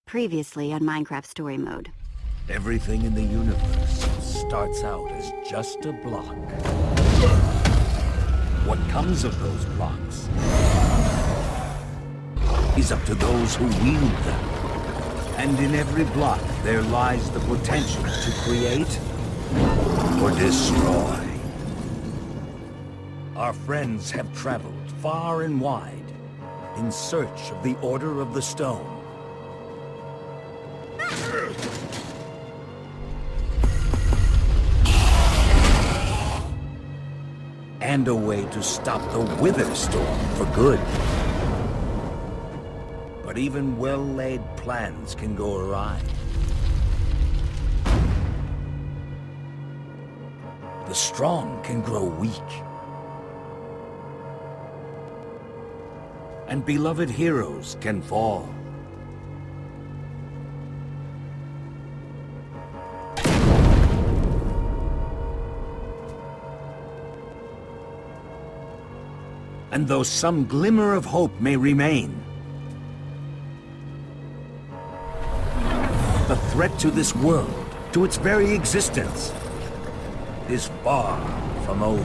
Previously on Minecraft Story Mode. Everything in the universe starts out as just a block. What comes of those blocks is up to those who wield them. And in every block there lies the potential to create or destroy. Our friends have traveled far and wide in search of the Order of the Stone. And a way to stop the Wither Storm for good. But even well-laid plans can go awry. The strong can grow weak. And beloved heroes can fall. And though some glimmer of hope may remain, the threat to this world, to its very existence, is far from over.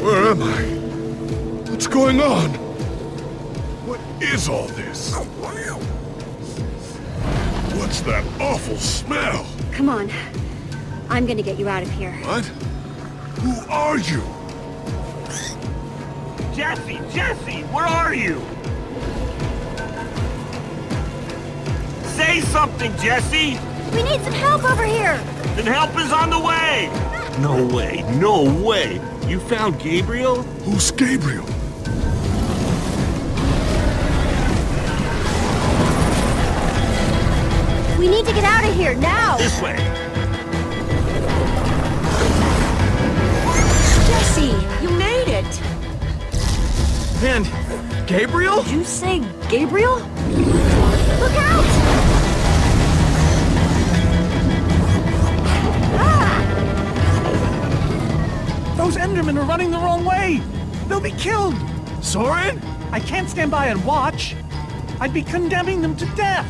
Where am I? What's going on? What is all this? What's that awful smell? Come on. I'm gonna get you out of here. What? Who are you? Jesse, where are you? Say something, Jesse! We need some help over here! Then help is on the way! No way! You found Gabriel? Who's Gabriel? We need to get out of here, now! This way! Jesse, you made it! And Gabriel? Did you say Gabriel? Look out! Ah! Those Endermen are running the wrong way! They'll be killed! Soren? I can't stand by and watch! I'd be condemning them to death!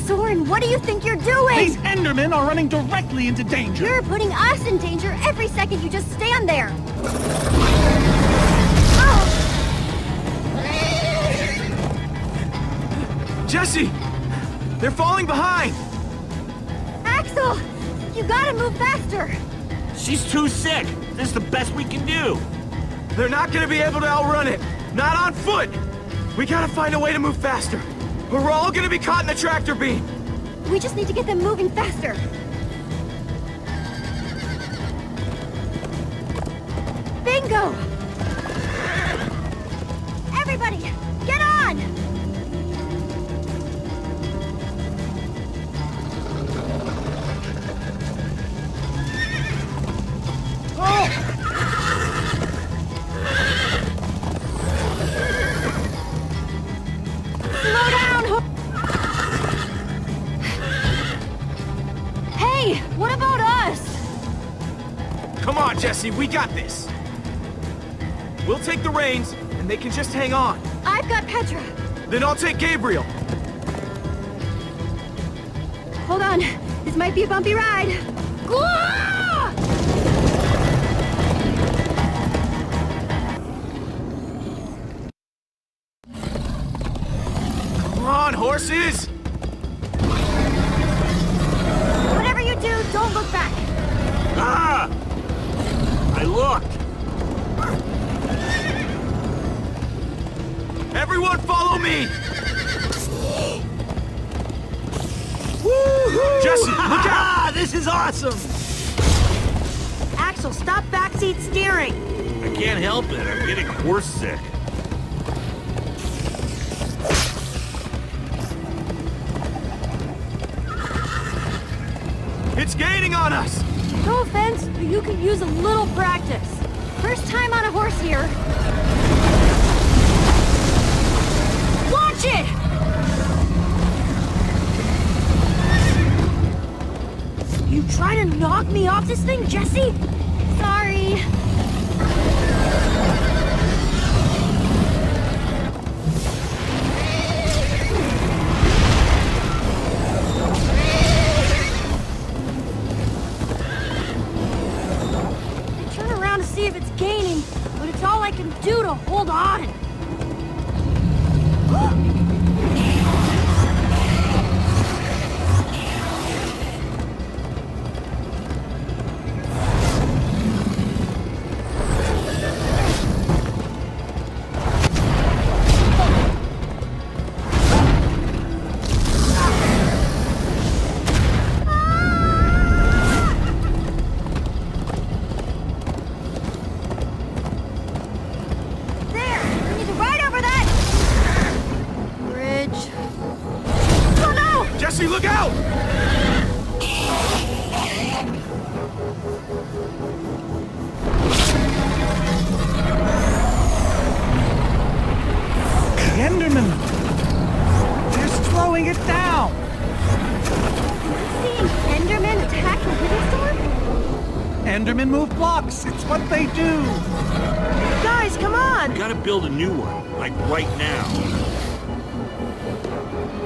Soren, what do you think you're doing? These Endermen are running directly into danger! You're putting us in danger every second you just stand there! Oh! Jesse! They're falling behind! Axel! You gotta move faster! She's too sick! This is the best we can do! They're not gonna be able to outrun it! Not on foot! We gotta find a way to move faster! Or we're all gonna be caught in the tractor beam! We just need to get them moving faster! Bingo! Everybody, get on! Slow down! Hey, what about us? Come on, Jesse, we got this! We'll take the reins, and they can just hang on. I've got Petra. Then I'll take Gabriel. Hold on, this might be a bumpy ride. Gah! Come on, horses! Whatever you do, don't look back. Ah! I looked! Everyone follow me! Woohoo! Jesse, look out! This is awesome! Axel, stop backseat steering. I can't help it, I'm getting horse sick. It's gaining on us! No offense, but you could use a little practice. First time on a horse here. Watch it! try to knock me off this thing, Jesse? Sorry. I turn around to see if it's gaining, but it's all I can do to hold on. Endermen move blocks. It's what they do. Guys, come on! We gotta build a new one, like right now.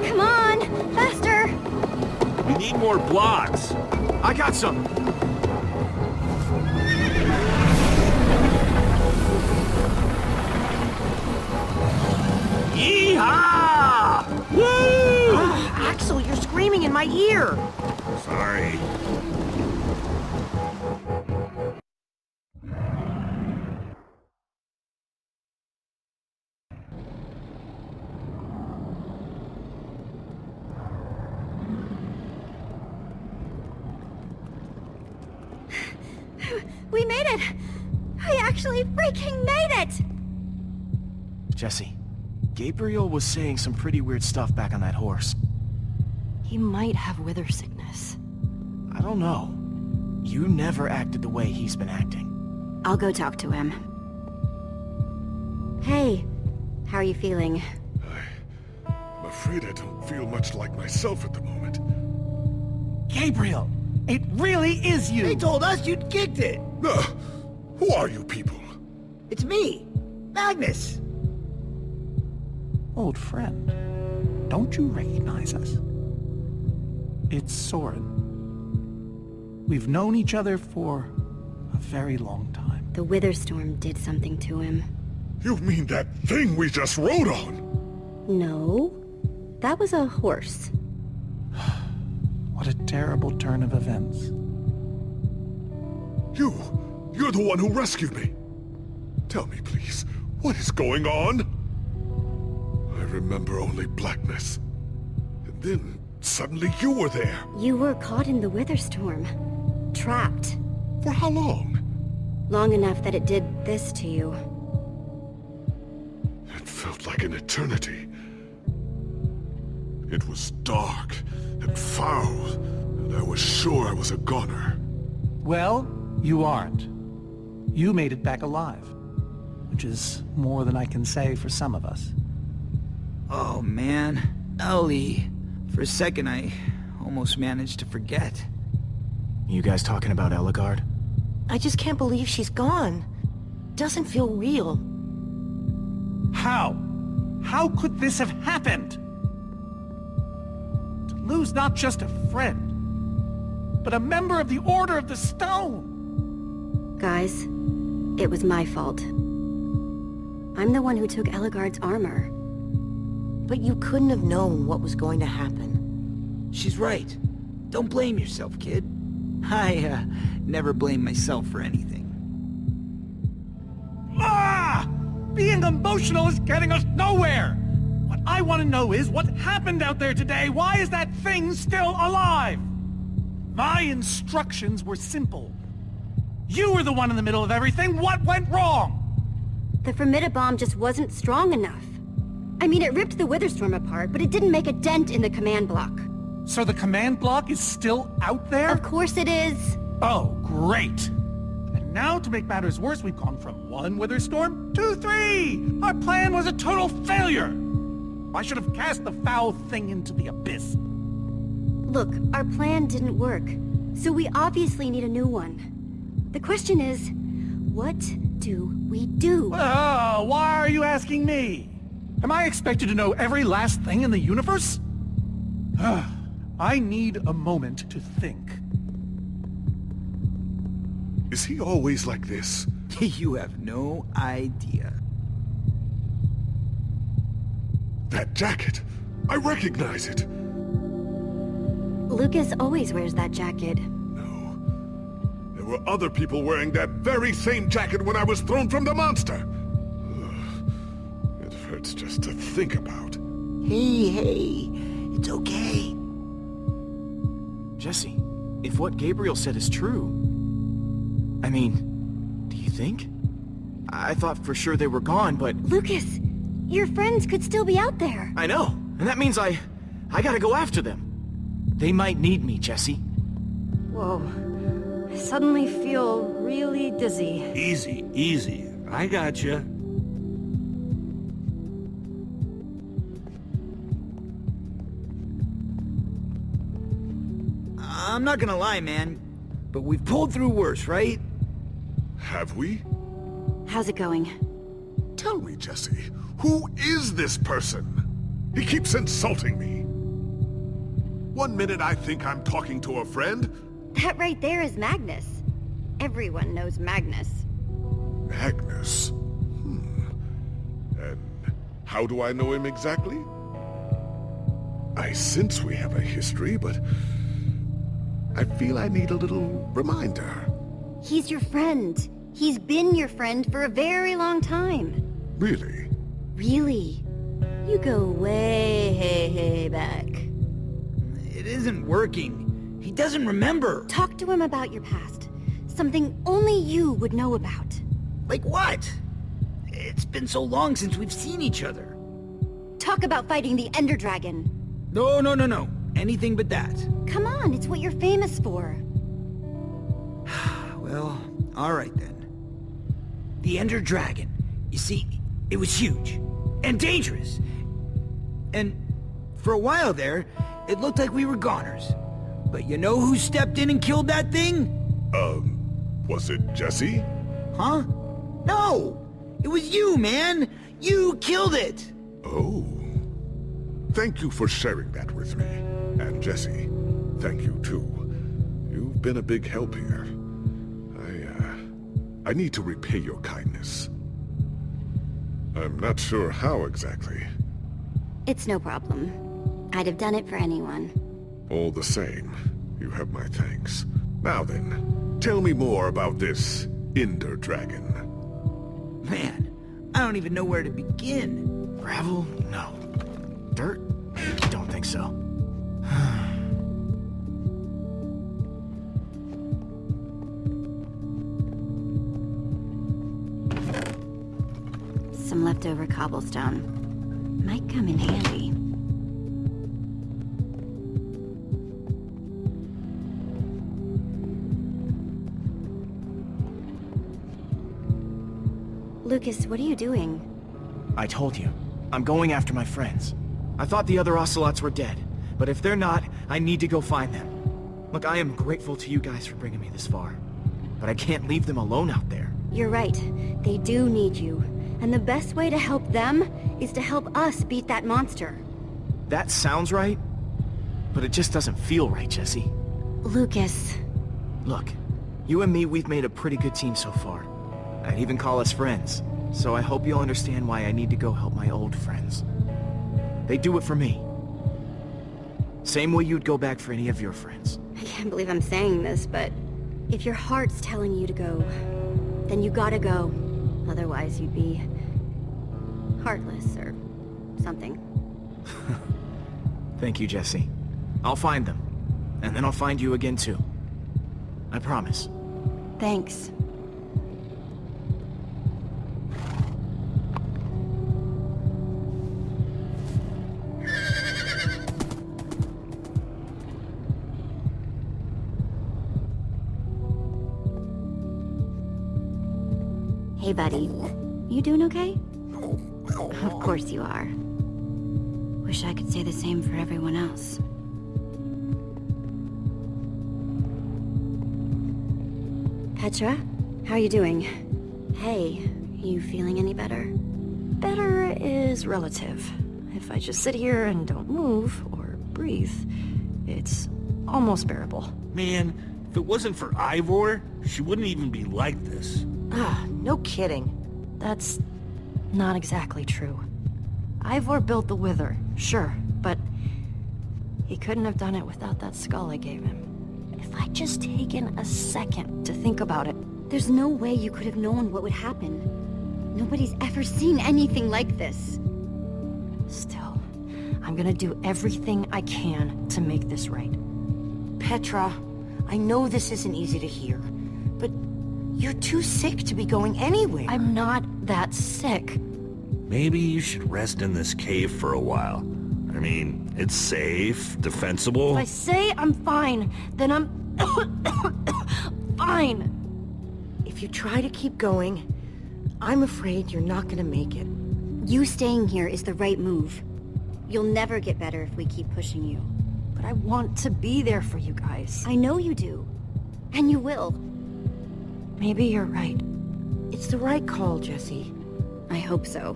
Come on, faster! We need more blocks. I got some. Yeehaw! Woo! Axel, you're screaming in my ear. Sorry. We made it! We actually freaking made it! Jesse, Gabriel was saying some pretty weird stuff back on that horse. He might have wither sickness. I don't know. You never acted the way he's been acting. I'll go talk to him. Hey, how are you feeling? I'm afraid I don't feel much like myself at the moment. Gabriel, it really is you. They told us you'd kicked it. Who are you people? It's me, Magnus. Old friend, don't you recognize us? It's Soren. We've known each other for a very long time. The wither storm did something to him. You mean that thing we just rode on? No, that was a horse. What a terrible turn of events. You're the one who rescued me. Tell me, please, what is going on? I remember only blackness. And then, suddenly you were there. You were caught in the wither storm. Trapped. For how long? Long enough that it did this to you. It felt like an eternity. It was dark and foul, and I was sure I was a goner. Well, you aren't. You made it back alive, which is more than I can say for some of us. Oh man, Ellie. For a second I almost managed to forget. You guys talking about Ellegard? I just can't believe she's gone. Doesn't feel real. How? How could this have happened? To lose not just a friend, but a member of the Order of the Stone! Guys, it was my fault. I'm the one who took Ellegard's armor. But you couldn't have known what was going to happen. She's right. Don't blame yourself, kid. I, never blame myself for anything. Ah! Being emotional is getting us nowhere! What I want to know is what happened out there today? Why is that thing still alive? My instructions were simple. You were the one in the middle of everything. What went wrong? The Formidabomb just wasn't strong enough. I mean, it ripped the Witherstorm apart, but it didn't make a dent in the command block. So the command block is still out there? Of course it is. Oh, great. And now, to make matters worse, we've gone from 1 Witherstorm to 3! Our plan was a total failure! I should have cast the foul thing into the abyss. Look, our plan didn't work. So we obviously need a new one. The question is, what do we do? Well, why are you asking me? Am I expected to know every last thing in the universe? I need a moment to think. Is he always like this? You have no idea. That jacket! I recognize it! Lucas always wears that jacket. No. There were other people wearing that very same jacket when I was thrown from the monster! Ugh. It hurts just to think about. Hey, it's okay. Jesse, if what Gabriel said is true... I mean, do you think? I thought for sure they were gone, but... Lucas, your friends could still be out there. I know, and that means I gotta go after them. They might need me, Jesse. Whoa. I suddenly feel really dizzy. Easy, easy. I gotcha. I'm not gonna lie, man, but we've pulled through worse, right? Have we? How's it going? Tell me, Jesse, who is this person? He keeps insulting me. One minute I think I'm talking to a friend. That right there is Magnus. Everyone knows Magnus. Magnus? And how do I know him exactly? I sense we have a history, but I feel I need a little reminder. He's your friend. He's been your friend for a very long time. Really? Really? You go way back. It isn't working. He doesn't remember. Talk to him about your past. Something only you would know about. Like what? It's been so long since we've seen each other. Talk about fighting the Ender Dragon. No. Anything but that. Come on, it's what you're famous for. Well, alright then. The Ender Dragon. You see, it was huge. And dangerous. And for a while there, it looked like we were goners. But you know who stepped in and killed that thing? Was it Jesse? Huh? No! It was you, man! You killed it! Oh. Thank you for sharing that with me. And Jesse, thank you too. You've been a big help here. I need to repay your kindness. I'm not sure how exactly. It's no problem. I'd have done it for anyone. All the same, you have my thanks. Now then, tell me more about this Ender Dragon. Man, I don't even know where to begin. Gravel? No. Dirt? Don't think so. Some leftover cobblestone. Might come in handy. Lucas, what are you doing? I told you. I'm going after my friends. I thought the other ocelots were dead, but if they're not, I need to go find them. Look, I am grateful to you guys for bringing me this far, but I can't leave them alone out there. You're right. They do need you. And the best way to help them is to help us beat that monster. That sounds right, but it just doesn't feel right, Jesse. Lucas. Look, you and me, we've made a pretty good team so far. I'd even call us friends, so I hope you'll understand why I need to go help my old friends. They do it for me. Same way you'd go back for any of your friends. I can't believe I'm saying this, but if your heart's telling you to go, then you gotta go. Otherwise you'd be heartless or something. Thank you, Jesse. I'll find them. And then I'll find you again too. I promise. Thanks. Hey, buddy. You doing okay? Of course you are. Wish I could say the same for everyone else. Petra, how are you doing? Hey, you feeling any better? Better is relative. If I just sit here and don't move or breathe, it's almost bearable. Man, if it wasn't for Ivor, she wouldn't even be like this. Ah, no kidding. That's not exactly true. Ivor built the Wither, sure, but he couldn't have done it without that skull I gave him. If I'd just taken a second to think about it. There's no way you could have known what would happen. Nobody's ever seen anything like this. Still, I'm gonna do everything I can to make this right. Petra, I know this isn't easy to hear, but you're too sick to be going anywhere. I'm not that sick. Maybe you should rest in this cave for a while. I mean, it's safe, defensible. If I say I'm fine, then I'm fine. If you try to keep going, I'm afraid you're not gonna make it. You staying here is the right move. You'll never get better if we keep pushing you. But I want to be there for you guys. I know you do. And you will. Maybe you're right. It's the right call, Jesse. I hope so.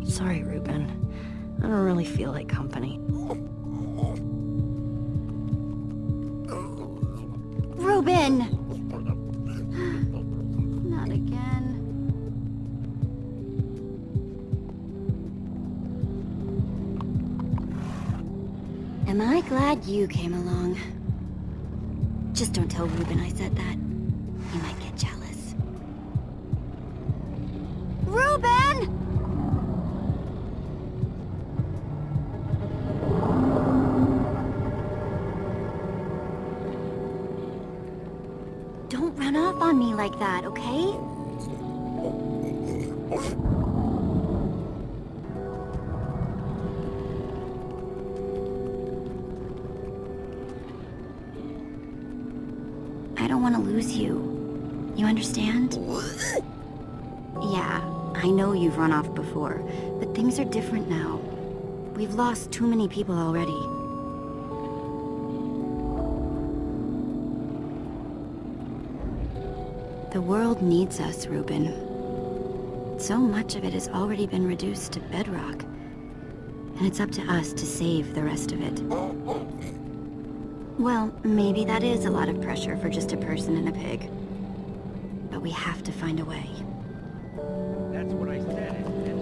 Sorry, Ruben. I don't really feel like company. Ruben! Not again. Am I glad you came along? Just don't tell Ruben I said that. He might get jealous. Ruben! Don't run off on me like that, okay? I don't want to lose you. You understand? Yeah, I know you've run off before, but things are different now. We've lost too many people already. The world needs us, Ruben. So much of it has already been reduced to bedrock. And it's up to us to save the rest of it. Well, maybe that is a lot of pressure for just a person and a pig. But we have to find a way. That's what I said, isn't it?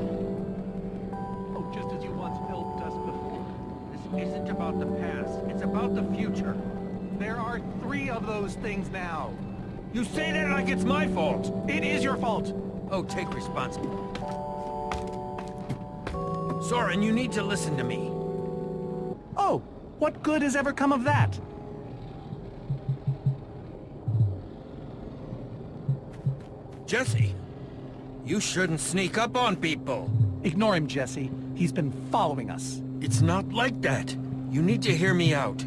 Oh, just as you once helped us before. This isn't about the past, it's about the future. There are 3 of those things now. You say that like it's my fault. It is your fault. Oh, take responsibility. Soren, you need to listen to me. Oh, what good has ever come of that? Jesse, you shouldn't sneak up on people. Ignore him, Jesse. He's been following us. It's not like that. You need to hear me out.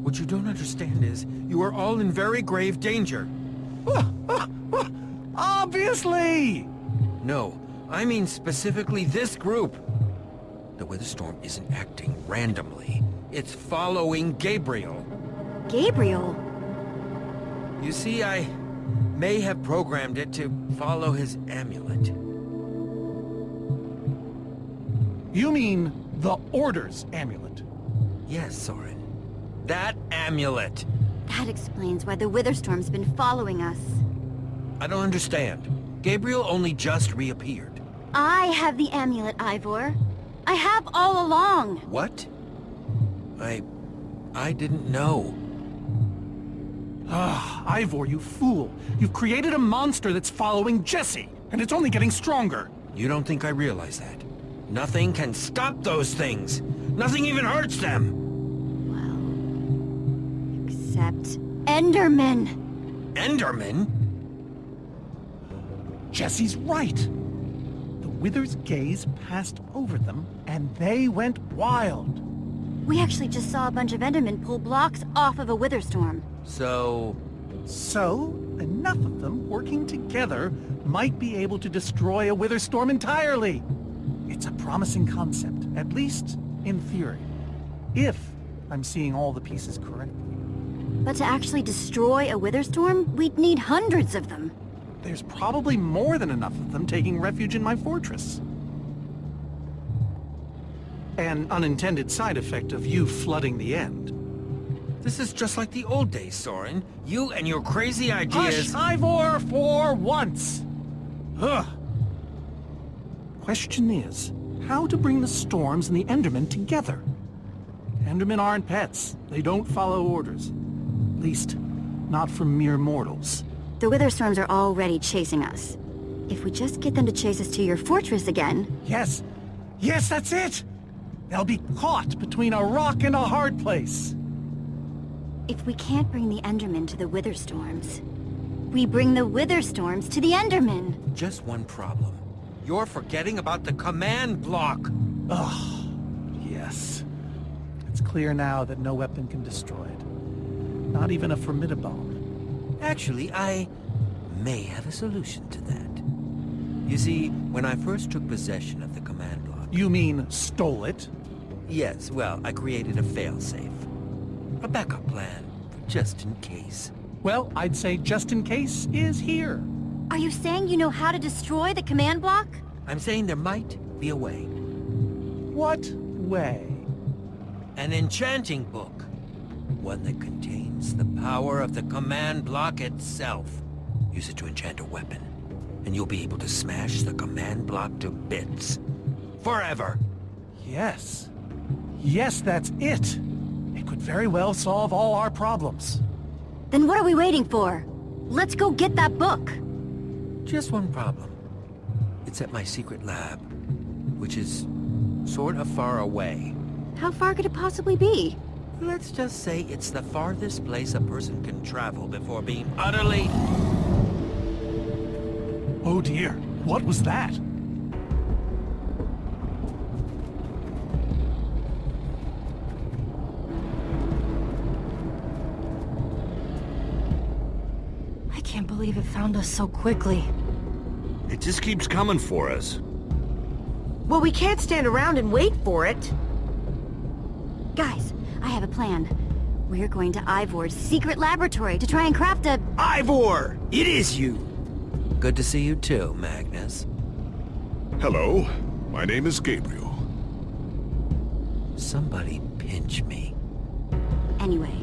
What you don't understand is, you are all in very grave danger. Obviously! No, I mean specifically this group. The Wither Storm isn't acting randomly. It's following Gabriel. Gabriel? You see, I may have programmed it to follow his amulet. You mean the Order's amulet? Yes, Soren. That amulet. That explains why the Witherstorm's been following us. I don't understand. Gabriel only just reappeared. I have the amulet, Ivor. I have all along. What? I didn't know. Ah, Ivor, you fool. You've created a monster that's following Jesse, and it's only getting stronger. You don't think I realize that? Nothing can stop those things. Nothing even hurts them. Well, except Endermen. Endermen? Jesse's right. The Wither's gaze passed over them, and they went wild. We actually just saw a bunch of Endermen pull blocks off of a Witherstorm. So, enough of them working together might be able to destroy a Witherstorm entirely. It's a promising concept, at least in theory. If I'm seeing all the pieces correctly. But to actually destroy a Witherstorm, we'd need hundreds of them. There's probably more than enough of them taking refuge in my fortress. An unintended side effect of you flooding the end. This is just like the old days, Soren. You and your crazy ideas... Hush, Ivor, for once! Ugh. Question is, how to bring the storms and the Endermen together? Endermen aren't pets. They don't follow orders. At least, not from mere mortals. The Witherstorms are already chasing us. If we just get them to chase us to your fortress again... Yes! Yes, that's it! They'll be caught between a rock and a hard place. If we can't bring the Endermen to the Witherstorms, we bring the Witherstorms to the Endermen. Just one problem. You're forgetting about the command block. Ugh. Yes. It's clear now that no weapon can destroy it. Not even a formidable. Actually, I may have a solution to that. You see, when I first took possession of the command block... You mean stole it? Yes, well, I created a failsafe. A backup plan, just in case. Well, I'd say just in case is here. Are you saying you know how to destroy the command block? I'm saying there might be a way. What way? An enchanting book. One that contains the power of the command block itself. Use it to enchant a weapon, and you'll be able to smash the command block to bits. Forever! Yes. Yes, that's it. It could very well solve all our problems. Then what are we waiting for? Let's go get that book. Just one problem. It's at my secret lab, which is sort of far away. How far could it possibly be? Let's just say it's the farthest place a person can travel before being utterly... Oh dear, what was that? I can't believe it found us so quickly. It just keeps coming for us. Well, we can't stand around and wait for it. Guys, I have a plan. We're going to Ivor's secret laboratory to try and craft a... Ivor! It is you! Good to see you too, Magnus. Hello, my name is Gabriel. Somebody pinch me. Anyway,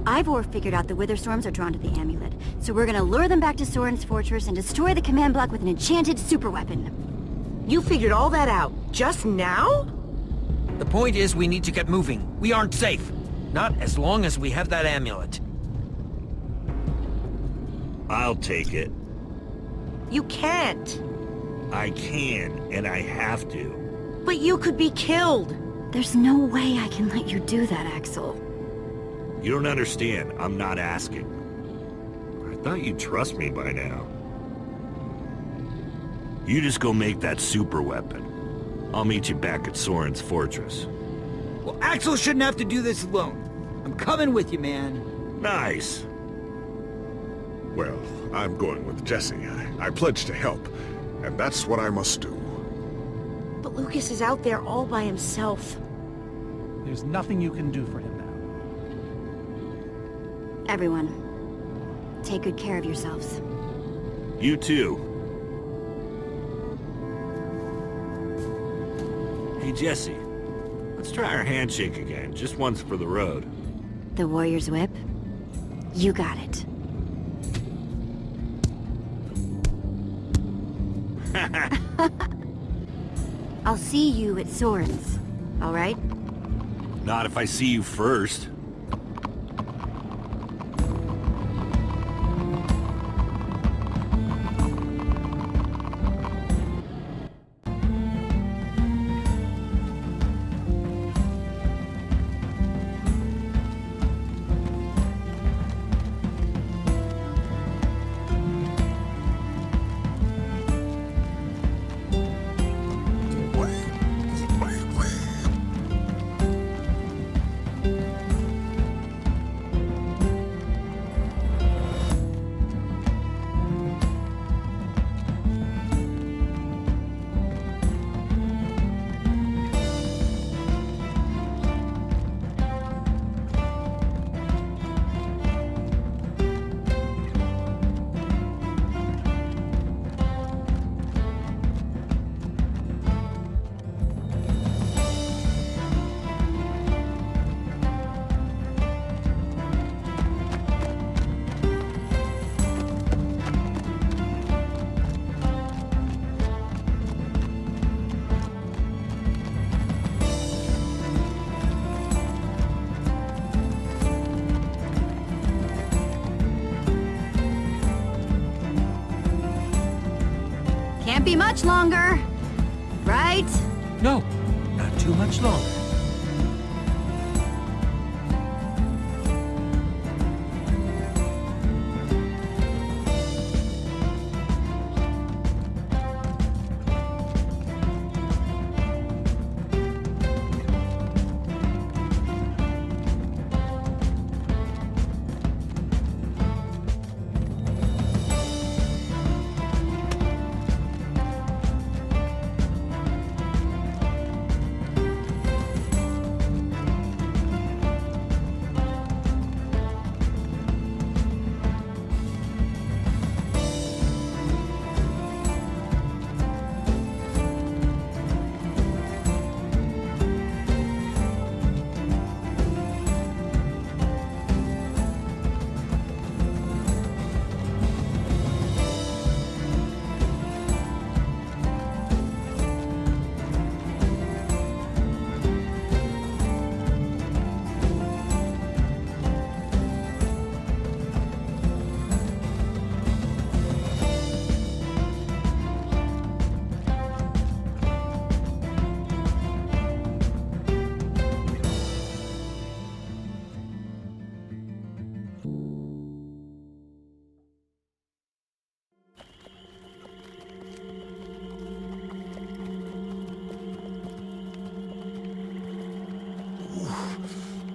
Ivor figured out the Witherstorms are drawn to the amulet, so we're gonna lure them back to Soren's fortress and destroy the command block with an enchanted superweapon. You figured all that out just now? The point is we need to get moving. We aren't safe. Not as long as we have that amulet. I'll take it. You can't. I can, and I have to. But you could be killed. There's no way I can let you do that, Axel. You don't understand. I'm not asking. I thought you'd trust me by now. You just go make that super weapon. I'll meet you back at Soren's fortress. Well, Axel shouldn't have to do this alone. I'm coming with you, man. Nice. Well, I'm going with Jesse. I pledged to help, and that's what I must do. But Lucas is out there all by himself. There's nothing you can do for him now. Everyone, take good care of yourselves. You too. Hey, Jesse. Let's try our handshake again, just once for the road. The Warrior's Whip? You got it. I'll see you at Soren's, all right? Not if I see you first. be much longer. Right? No, not too much longer.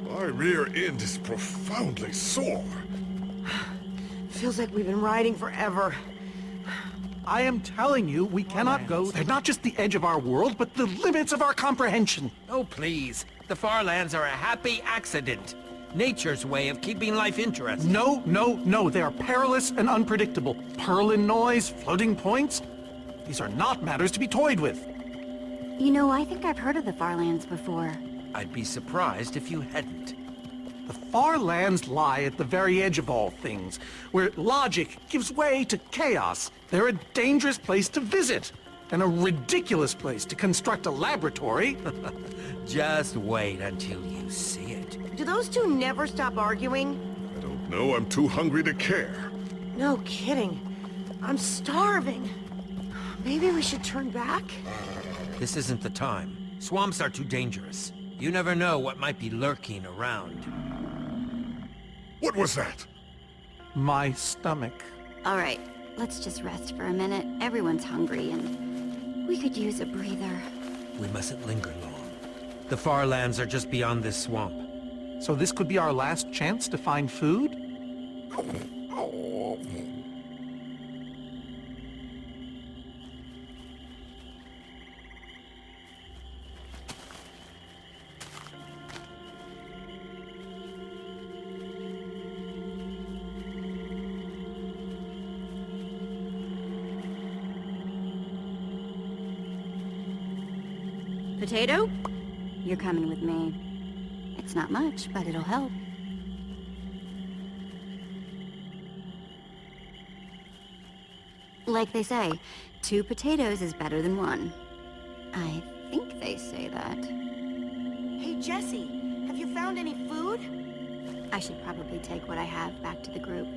My rear end is profoundly sore. Feels like we've been riding forever. I am telling you, we cannot go. They're not just the edge of our world, but the limits of our comprehension. Oh, please. The far lands are a happy accident. Nature's way of keeping life interesting. No, no, no. They are perilous and unpredictable. Purlin noise, floating points. These are not matters to be toyed with. You know, I think I've heard of the Farlands before. I'd be surprised if you hadn't. The far lands lie at the very edge of all things, where logic gives way to chaos. They're a dangerous place to visit, and a ridiculous place to construct a laboratory. Just wait until you see it. Do those two never stop arguing? I don't know, I'm too hungry to care. No kidding. I'm starving. Maybe we should turn back? This isn't the time. Swamps are too dangerous. You never know what might be lurking around. What was that? My stomach. All right, let's just rest for a minute. Everyone's hungry and we could use a breather. We mustn't linger long. The far lands are just beyond this swamp. So this could be our last chance to find food? Potato? You're coming with me. It's not much, but it'll help. Like they say, 2 potatoes is better than 1. I think they say that. Hey, Jesse, have you found any food? I should probably take what I have back to the group.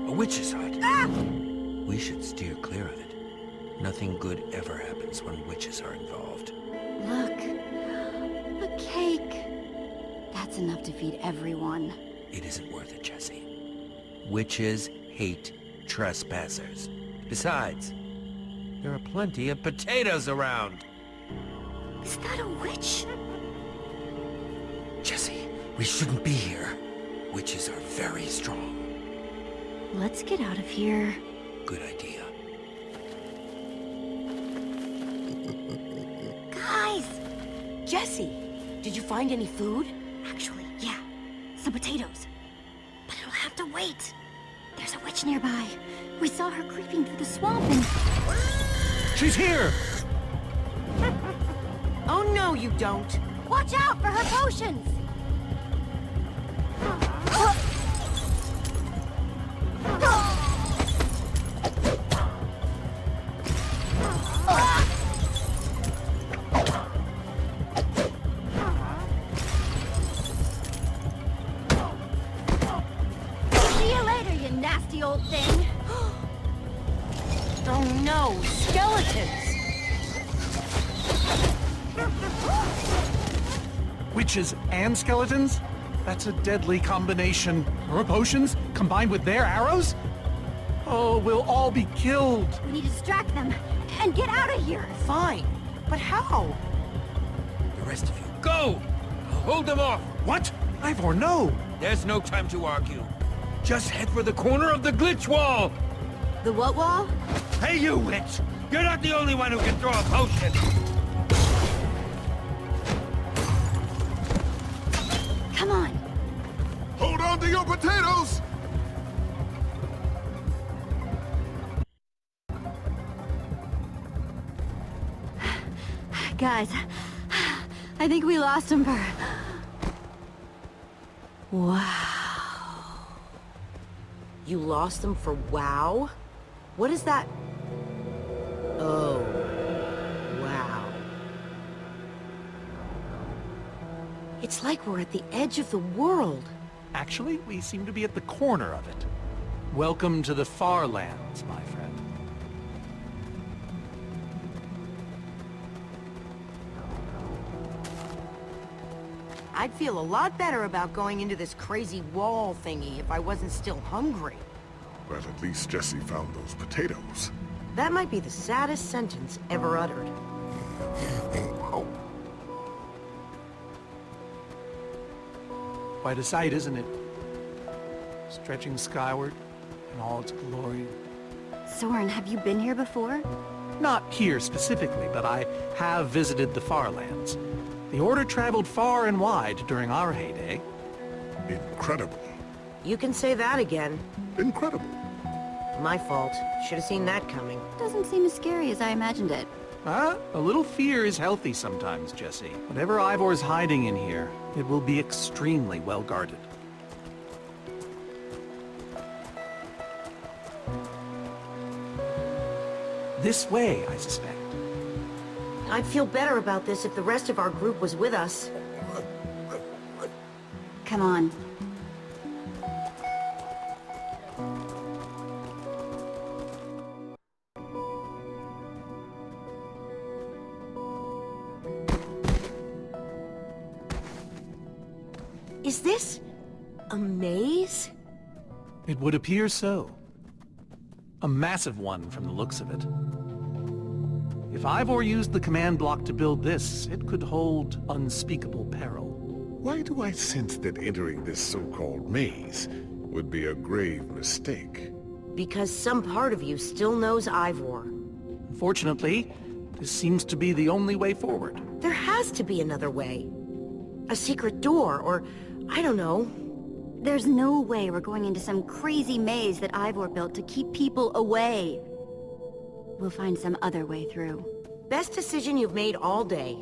A witch's hut. Ah! We should steer clear of it. Nothing good ever happens when witches are involved. Look, a cake. That's enough to feed everyone. It isn't worth it, Jesse. Witches hate trespassers. Besides, there are plenty of potatoes around. Is that a witch? Jesse, we shouldn't be here. Witches are very strong. Let's get out of here. Good idea. Guys! Jesse, did you find any food? Actually, yeah. Some potatoes. But it'll have to wait. There's a witch nearby. We saw her creeping through the swamp and... She's here! Oh no, you don't. Watch out for her potions! Oh no, skeletons! Witches and skeletons? That's a deadly combination. Her potions combined with their arrows? Oh, we'll all be killed. We need to distract them and get out of here. Fine, but how? The rest of you, go! I'll hold them off. What? Ivor, no! There's no time to argue. Just head for the corner of the glitch wall! The what wall? Hey, you witch! You're not the only one who can throw a potion! Come on. Hold on to your potatoes! Guys, I think we lost him for... Wow. You lost them for wow? What is that? Oh. Wow. It's like we're at the edge of the world. Actually, we seem to be at the corner of it. Welcome to the far lands, my friend. I'd feel a lot better about going into this crazy wall thingy if I wasn't still hungry. Well, at least Jesse found those potatoes. That might be the saddest sentence ever uttered. Quite a sight, isn't it? Stretching skyward in all its glory. Soren, have you been here before? Not here specifically, but I have visited the far lands. The Order traveled far and wide during our heyday. Incredible. You can say that again. Incredible. My fault. Should have seen that coming. Doesn't seem as scary as I imagined it. A little fear is healthy sometimes, Jesse. Whatever Ivor's hiding in here, it will be extremely well guarded. This way, I suspect. I'd feel better about this if the rest of our group was with us. Come on. Is this a maze? It would appear so. A massive one from the looks of it. If Ivor used the command block to build this, it could hold unspeakable peril. Why do I sense that entering this so-called maze would be a grave mistake? Because some part of you still knows Ivor. Unfortunately, this seems to be the only way forward. There has to be another way. A secret door, or I don't know. There's no way we're going into some crazy maze that Ivor built to keep people away. We'll find some other way through. Best decision you've made all day.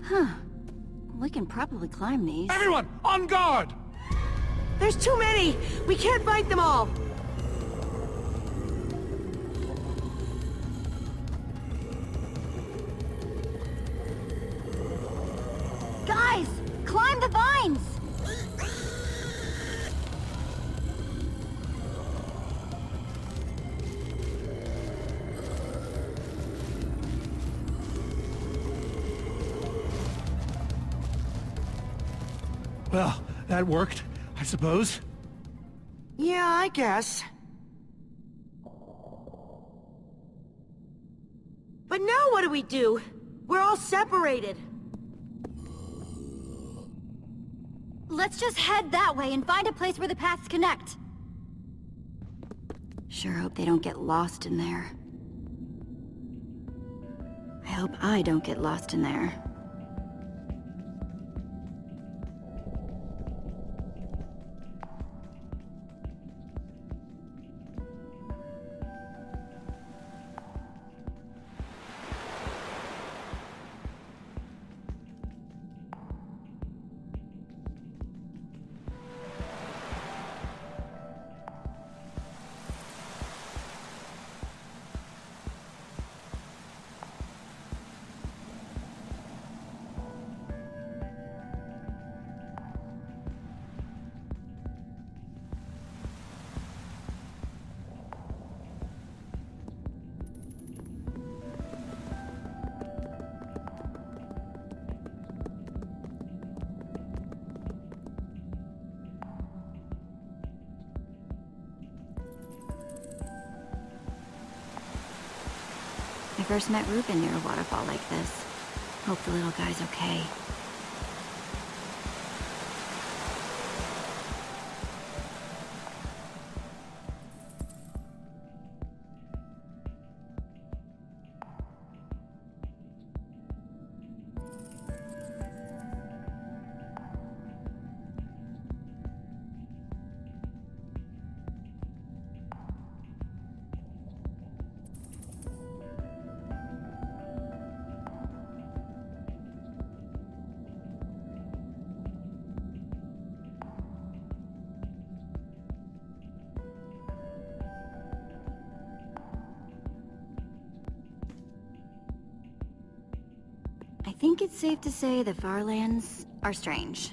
Huh. We can probably climb these. Everyone, on guard! There's too many! We can't fight them all! Guys! Climb the vines! Well, that worked, I suppose. Yeah, I guess. But now what do we do? We're all separated. Let's just head that way and find a place where the paths connect. Sure hope they don't get lost in there. I hope I don't get lost in there. first met Ruben near a waterfall like this. Hope the little guy's okay. I think it's safe to say the Farlands are strange.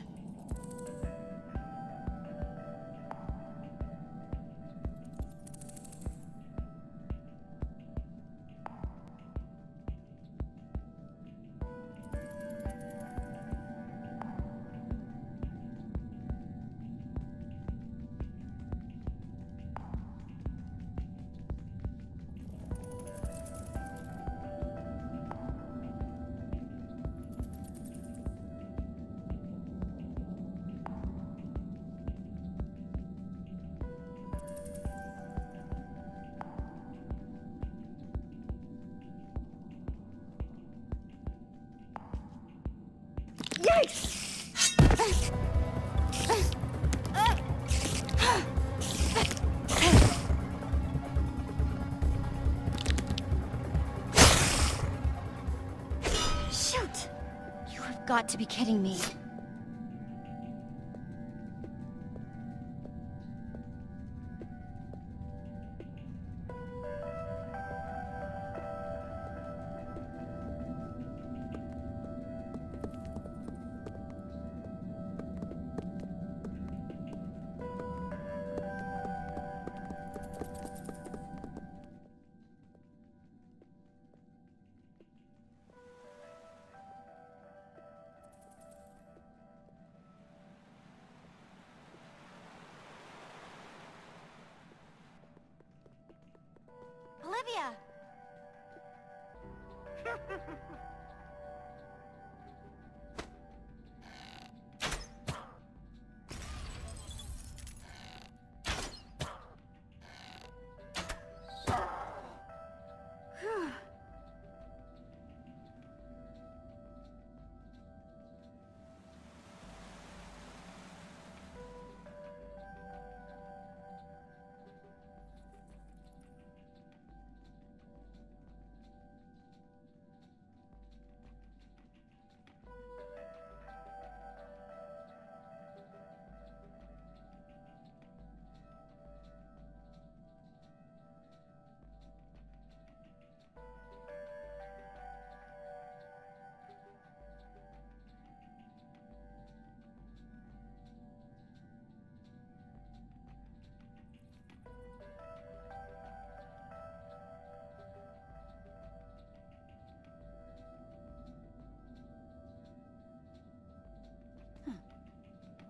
Shoot! You have got to be kidding me. Olivia!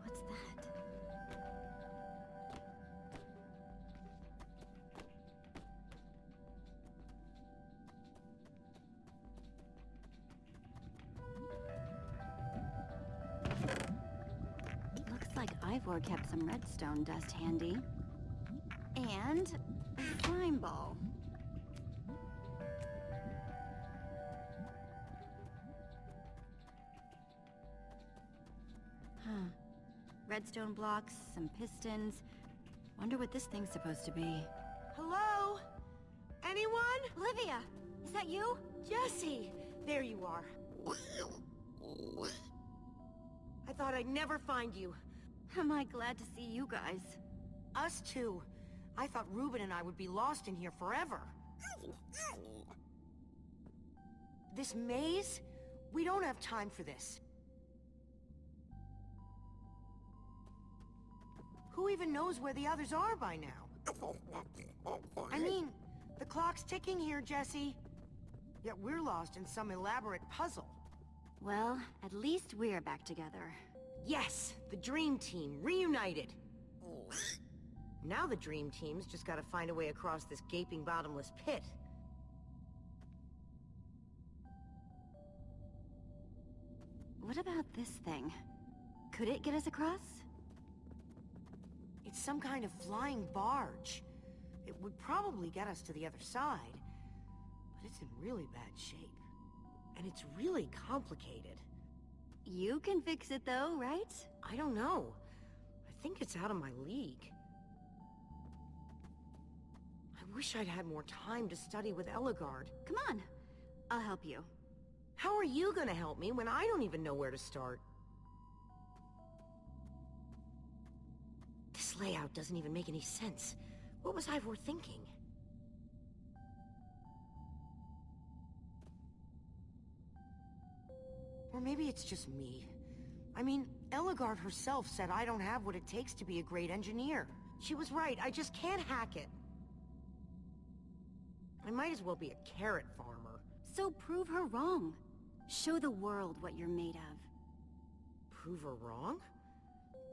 What's that? Looks like Ivor kept some redstone dust handy. And a slime ball. Huh. Redstone blocks, some pistons. Wonder what this thing's supposed to be. Hello? Anyone? Olivia! Is that you? Jesse! There you are. I thought I'd never find you. Am I glad to see you guys? Us too. I thought Ruben and I would be lost in here forever. This maze? We don't have time for this. Who even knows where the others are by now? I mean, the clock's ticking here, Jesse. Yet we're lost in some elaborate puzzle. Well, at least we're back together. Yes, the Dream Team, reunited. Now the Dream Team's just gotta find a way across this gaping bottomless pit. What about this thing? Could it get us across? It's some kind of flying barge. It would probably get us to the other side, but it's in really bad shape. And it's really complicated. You can fix it though, right? I don't know. I think it's out of my league. I wish I'd had more time to study with Ellegaard. Come on, I'll help you. How are you gonna help me when I don't even know where to start? This layout doesn't even make any sense. What was Ivor thinking? Or maybe it's just me. I mean, Ellegaard herself said I don't have what it takes to be a great engineer. She was right, I just can't hack it. I might as well be a carrot farmer. So prove her wrong. Show the world what you're made of. Prove her wrong?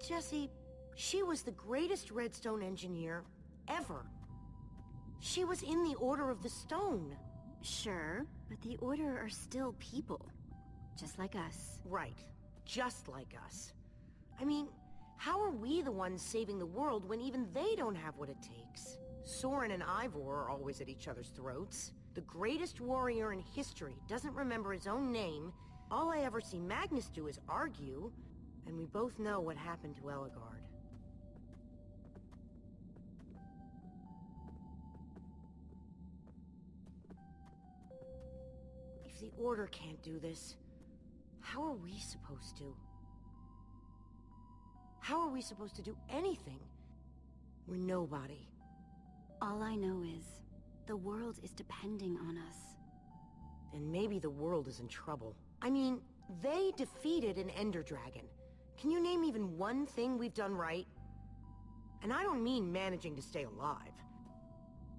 Jesse, she was the greatest redstone engineer ever. She was in the Order of the Stone. Sure, but the Order are still people. Just like us. Right. Just like us. I mean, how are we the ones saving the world when even they don't have what it takes? Soren and Ivor are always at each other's throats. The greatest warrior in history doesn't remember his own name. All I ever see Magnus do is argue. And we both know what happened to Ellegaard. If the Order can't do this, how are we supposed to? How are we supposed to do anything? We're nobody. All I know is, the world is depending on us. And maybe the world is in trouble. I mean, they defeated an Ender Dragon. Can you name even one thing we've done right? And I don't mean managing to stay alive.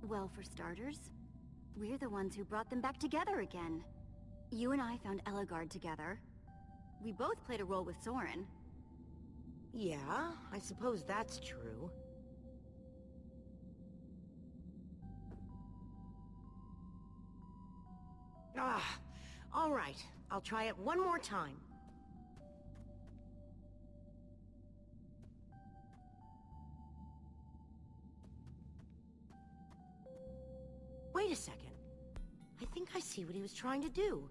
Well, for starters, we're the ones who brought them back together again. You and I found Ellegaard together. We both played a role with Soren. Yeah, I suppose that's true. All right. I'll try it one more time. Wait a second. I think I see what he was trying to do.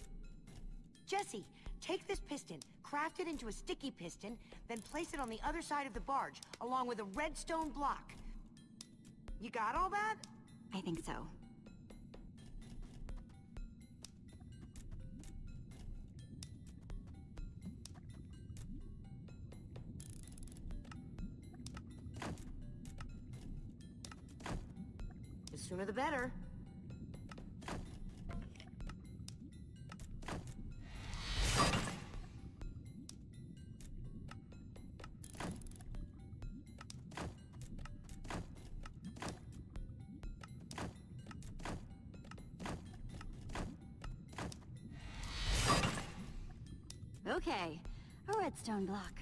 Jesse, take this piston, craft it into a sticky piston, then place it on the other side of the barge, along with a redstone block. You got all that? I think so. The sooner the better. Okay, a redstone block.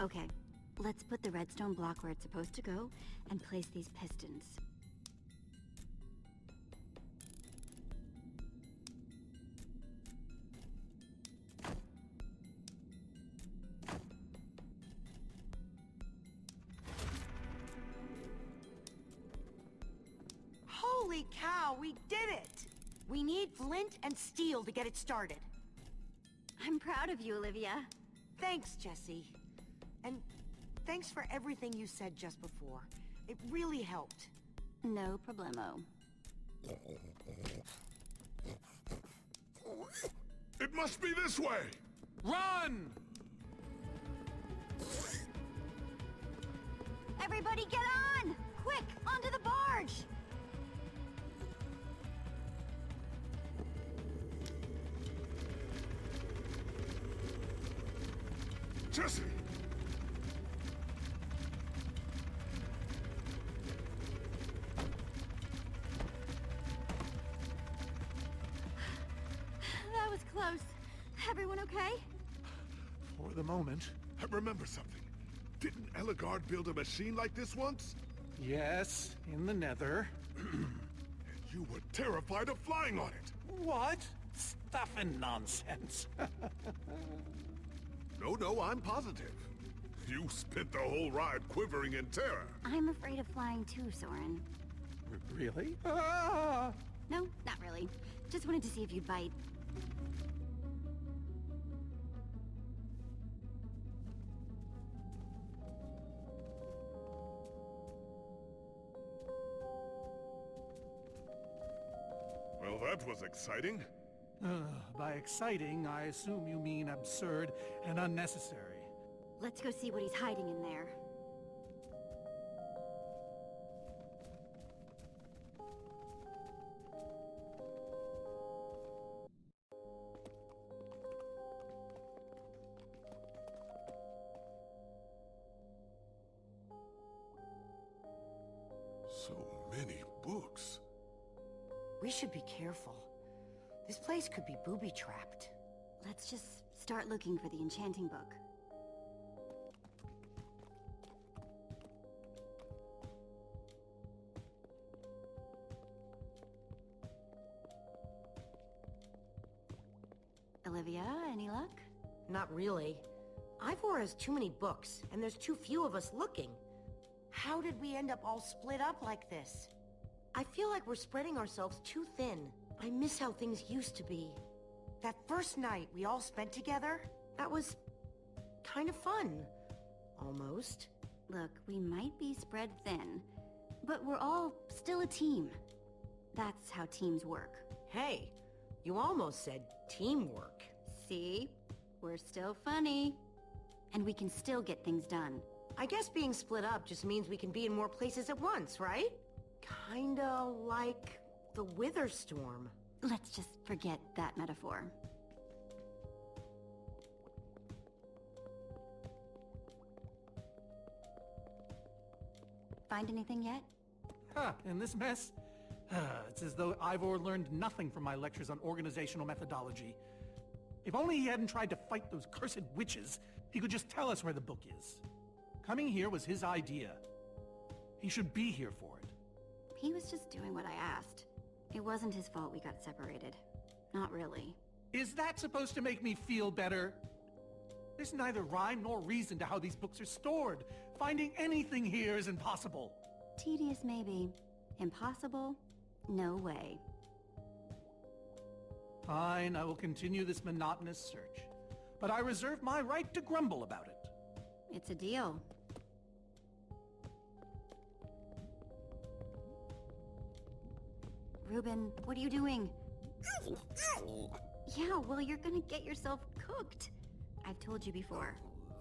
Okay, let's put the redstone block where it's supposed to go and place these pistons. Holy cow, we did it! We need flint and steel to get it started. I'm proud of you, Olivia. Thanks, Jesse. And thanks for everything you said just before. It really helped. No problemo. It must be this way! Run! Everybody get on! Quick, onto the barge! Jesse! That was close. Everyone okay? For the moment. I remember something. Didn't Ellegaard build a machine like this once? Yes, in the nether. You were terrified of flying on it. What? Stuff and nonsense. No, I'm positive. You spent the whole ride quivering in terror. I'm afraid of flying too, Soren. Really? Ah! No, not really. Just wanted to see if you'd bite. Well, that was exciting. By exciting, I assume you mean absurd and unnecessary. Let's go see what he's hiding in there. So many books. We should be careful. This place could be booby-trapped. Let's just start looking for the enchanting book. Olivia, any luck? Not really. Ivor has too many books, and there's too few of us looking. How did we end up all split up like this? I feel like we're spreading ourselves too thin. I miss how things used to be. That first night we all spent together, that was kind of fun. Almost. Look, we might be spread thin, but we're all still a team. That's how teams work. Hey, you almost said teamwork. See? We're still funny. And we can still get things done. I guess being split up just means we can be in more places at once, right? Kinda like the Wither Storm. Let's just forget that metaphor. Find anything yet? Huh, in this mess? It's as though Ivor learned nothing from my lectures on organizational methodology. If only he hadn't tried to fight those cursed witches, he could just tell us where the book is. Coming here was his idea. He should be here for it. He was just doing what I asked. It wasn't his fault we got separated. Not really. Is that supposed to make me feel better? There's neither rhyme nor reason to how these books are stored. Finding anything here is impossible. Tedious maybe. Impossible? No way. Fine, I will continue this monotonous search. But I reserve my right to grumble about it. It's a deal. Reuben, what are you doing? Yeah, well, you're gonna get yourself cooked. I've told you before.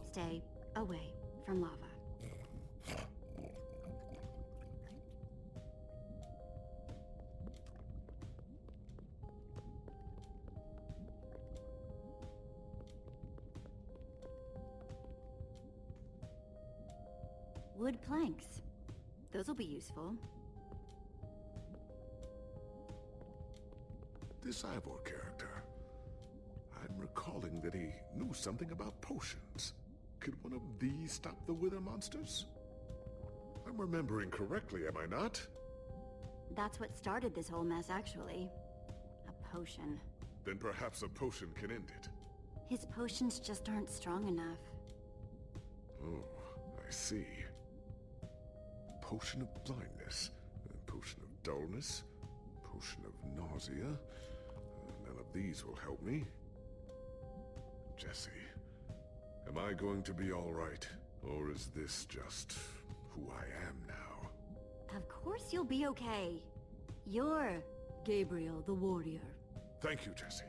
Stay away from lava. Wood planks. Those will be useful. This Ivor character. I'm recalling that he knew something about potions. Could one of these stop the wither monsters? I'm remembering correctly, am I not? That's what started this whole mess, actually. A potion. Then perhaps a potion can end it. His potions just aren't strong enough. Oh, I see. Potion of blindness, a potion of dullness, potion of nausea. None of these will help me. Jesse, am I going to be all right? Or is this just who I am now? Of course you'll be okay. You're Gabriel the warrior. Thank you, Jesse.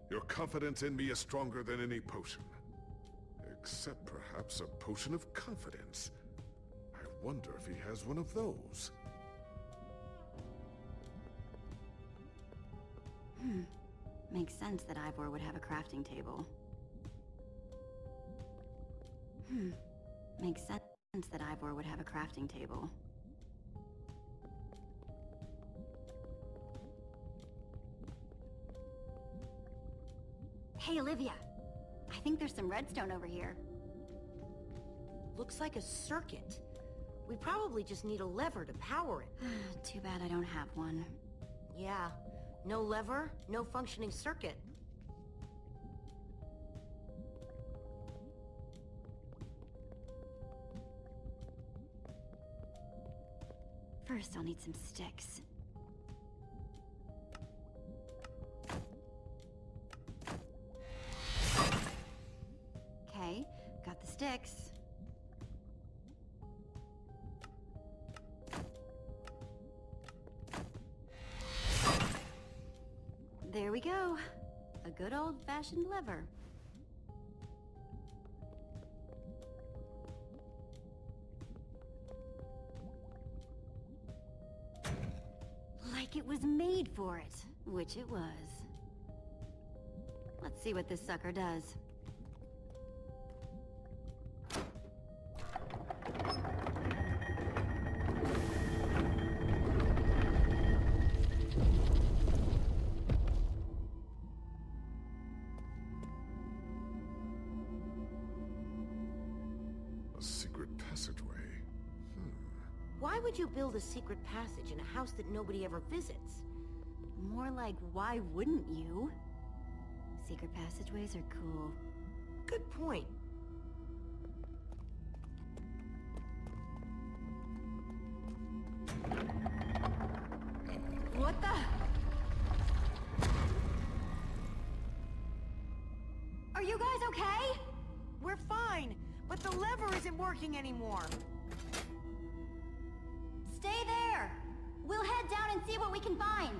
Your confidence in me is stronger than any potion. Except perhaps a potion of confidence. I wonder if he has one of those. Makes sense that Ivor would have a crafting table. Makes sense that Ivor would have a crafting table. Hey, Olivia. I think there's some redstone over here. Looks like a circuit. We probably just need a lever to power it. Too bad I don't have one. Yeah, no lever, no functioning circuit. First, I'll need some sticks. Okay, got the sticks. There we go. A good old-fashioned lever. Like it was made for it, which it was. Let's see what this sucker does. Why would you build a secret passage in a house that nobody ever visits? More like, why wouldn't you? Secret passageways are cool. Good point. What the? Are you guys okay? We're fine, but the lever isn't working anymore. Stay there! We'll head down and see what we can find!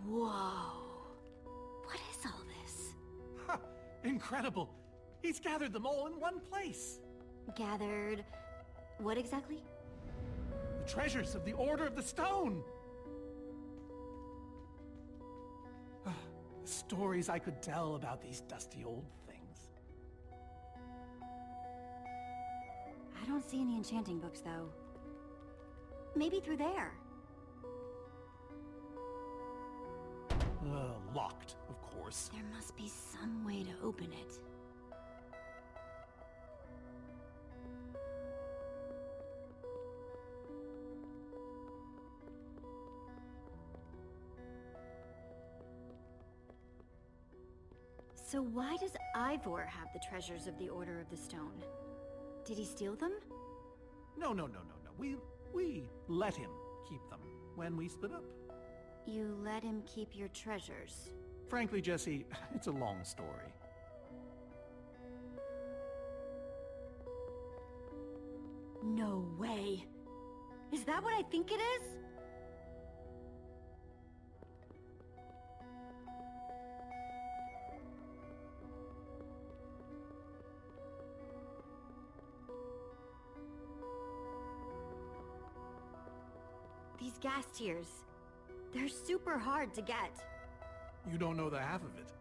Whoa! What is all this? Huh, incredible! He's gathered them all in one place! Gathered... what exactly? The treasures of the Order of the Stone! The stories I could tell about these dusty old things. I don't see any enchanting books, though. Maybe through there. Locked, of course. There must be some way to open it. So why does Ivor have the treasures of the Order of the Stone? Did he steal them? No. We let him keep them when we split up. You let him keep your treasures? Frankly, Jesse, it's a long story. No way! Is that what I think it is? These gas tiers, they're super hard to get. You don't know the half of it.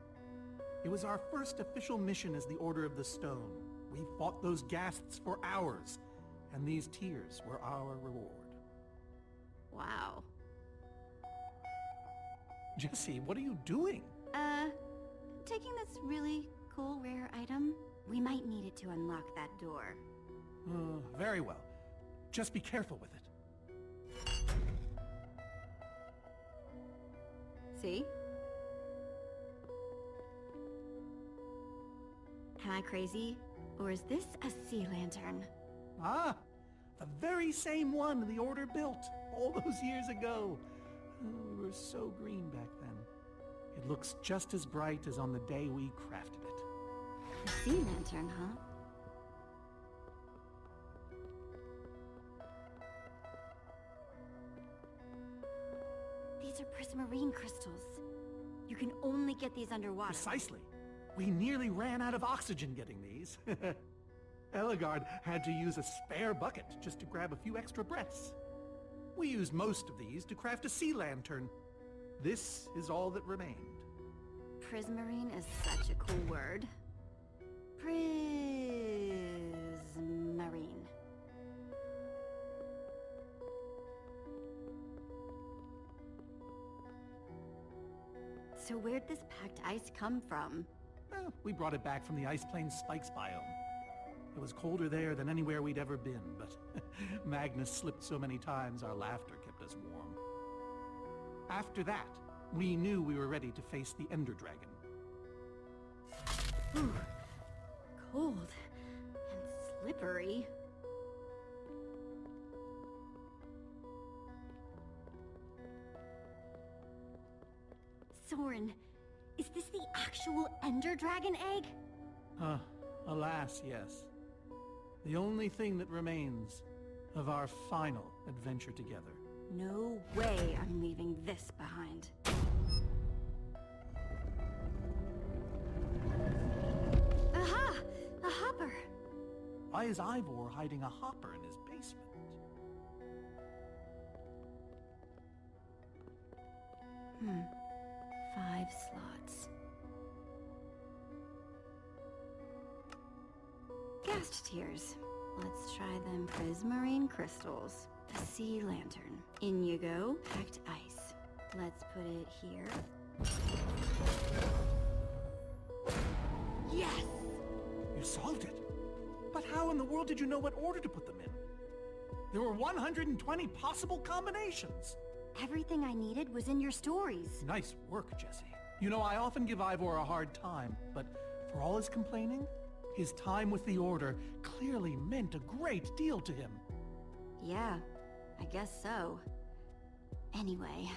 It was our first official mission as the Order of the Stone. We fought those ghasts for hours, and these tears were our reward. Wow. Jesse, what are you doing? Taking this really cool rare item. We might need it to unlock that door. Very well. Just be careful with it. See? Am I crazy? Or is this a sea lantern? Ah! The very same one the Order built all those years ago. We were so green back then. It looks just as bright as on the day we crafted it. A sea lantern, huh? These are prismarine crystals. You can only get these underwater. Precisely. We nearly ran out of oxygen getting these. Ellegaard had to use a spare bucket just to grab a few extra breaths. We used most of these to craft a sea lantern. This is all that remained. Prismarine is such a cool word. Prismarine. So where'd this packed ice come from? Well, we brought it back from the Ice Plains Spikes biome. It was colder there than anywhere we'd ever been, but Magnus slipped so many times our laughter kept us warm. After that, we knew we were ready to face the Ender Dragon. Ooh, cold and slippery. Soren, is this the actual Ender Dragon egg? Alas, yes. The only thing that remains of our final adventure together. No way I'm leaving this behind. Aha! A hopper! Why is Ivor hiding a hopper in his basement? 5 slots. Ghast tears. Let's try them prismarine crystals. A sea lantern. In you go. Packed ice. Let's put it here. Yes! You solved it! But how in the world did you know what order to put them in? There were 120 possible combinations! Everything I needed was in your stories. Nice work, Jesse. You know, I often give Ivor a hard time, but for all his complaining, his time with the Order clearly meant a great deal to him. Yeah, I guess so. Anyway,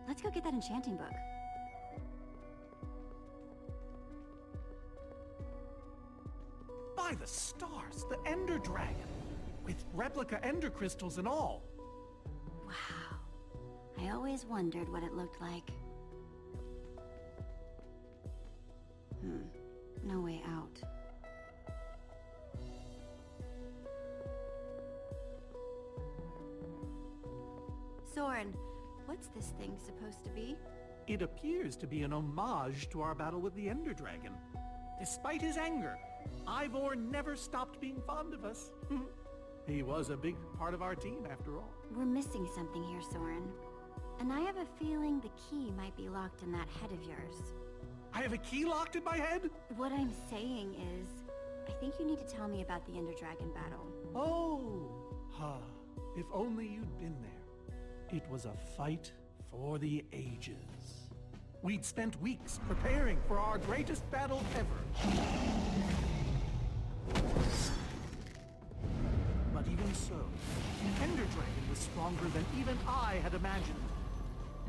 let's go get that enchanting book. By the stars, the Ender Dragon! With replica Ender crystals and all! Wow. I always wondered what it looked like. No way out. Soren, what's this thing supposed to be? It appears to be an homage to our battle with the Ender Dragon. Despite his anger, Ivor never stopped being fond of us. He was a big part of our team, after all. We're missing something here, Soren. And I have a feeling the key might be locked in that head of yours. I have a key locked in my head? What I'm saying is, I think you need to tell me about the Ender Dragon battle. Oh, if only you'd been there. It was a fight for the ages. We'd spent weeks preparing for our greatest battle ever. But even so, the Ender Dragon was stronger than even I had imagined.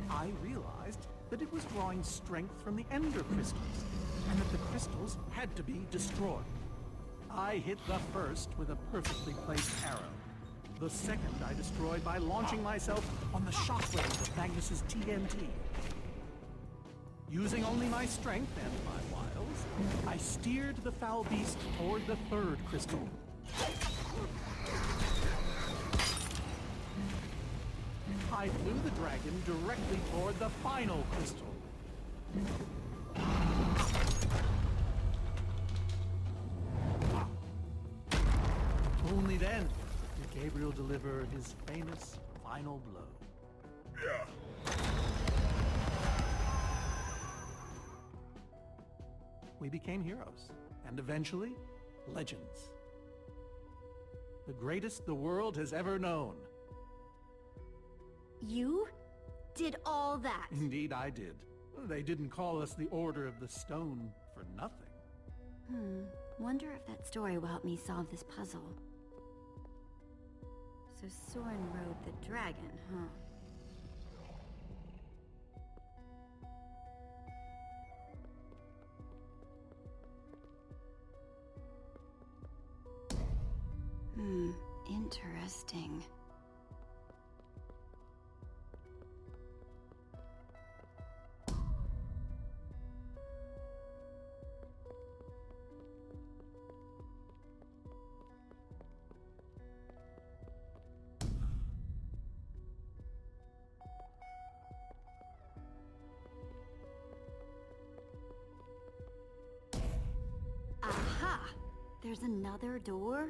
I realized that it was drawing strength from the Ender crystals, and that the crystals had to be destroyed. I hit the first with a perfectly placed arrow. The second I destroyed by launching myself on the shockwave of Magnus's TNT. Using only my strength and my wiles, I steered the foul beast toward the third crystal. I flew the dragon directly toward the final crystal. Only then did Gabriel deliver his famous final blow. Yeah. We became heroes, and eventually, legends. The greatest the world has ever known. You did all that? Indeed I did. They didn't call us the Order of the Stone for nothing. Wonder if that story will help me solve this puzzle. So Soren rode the dragon, huh? Interesting. Aha! There's another door?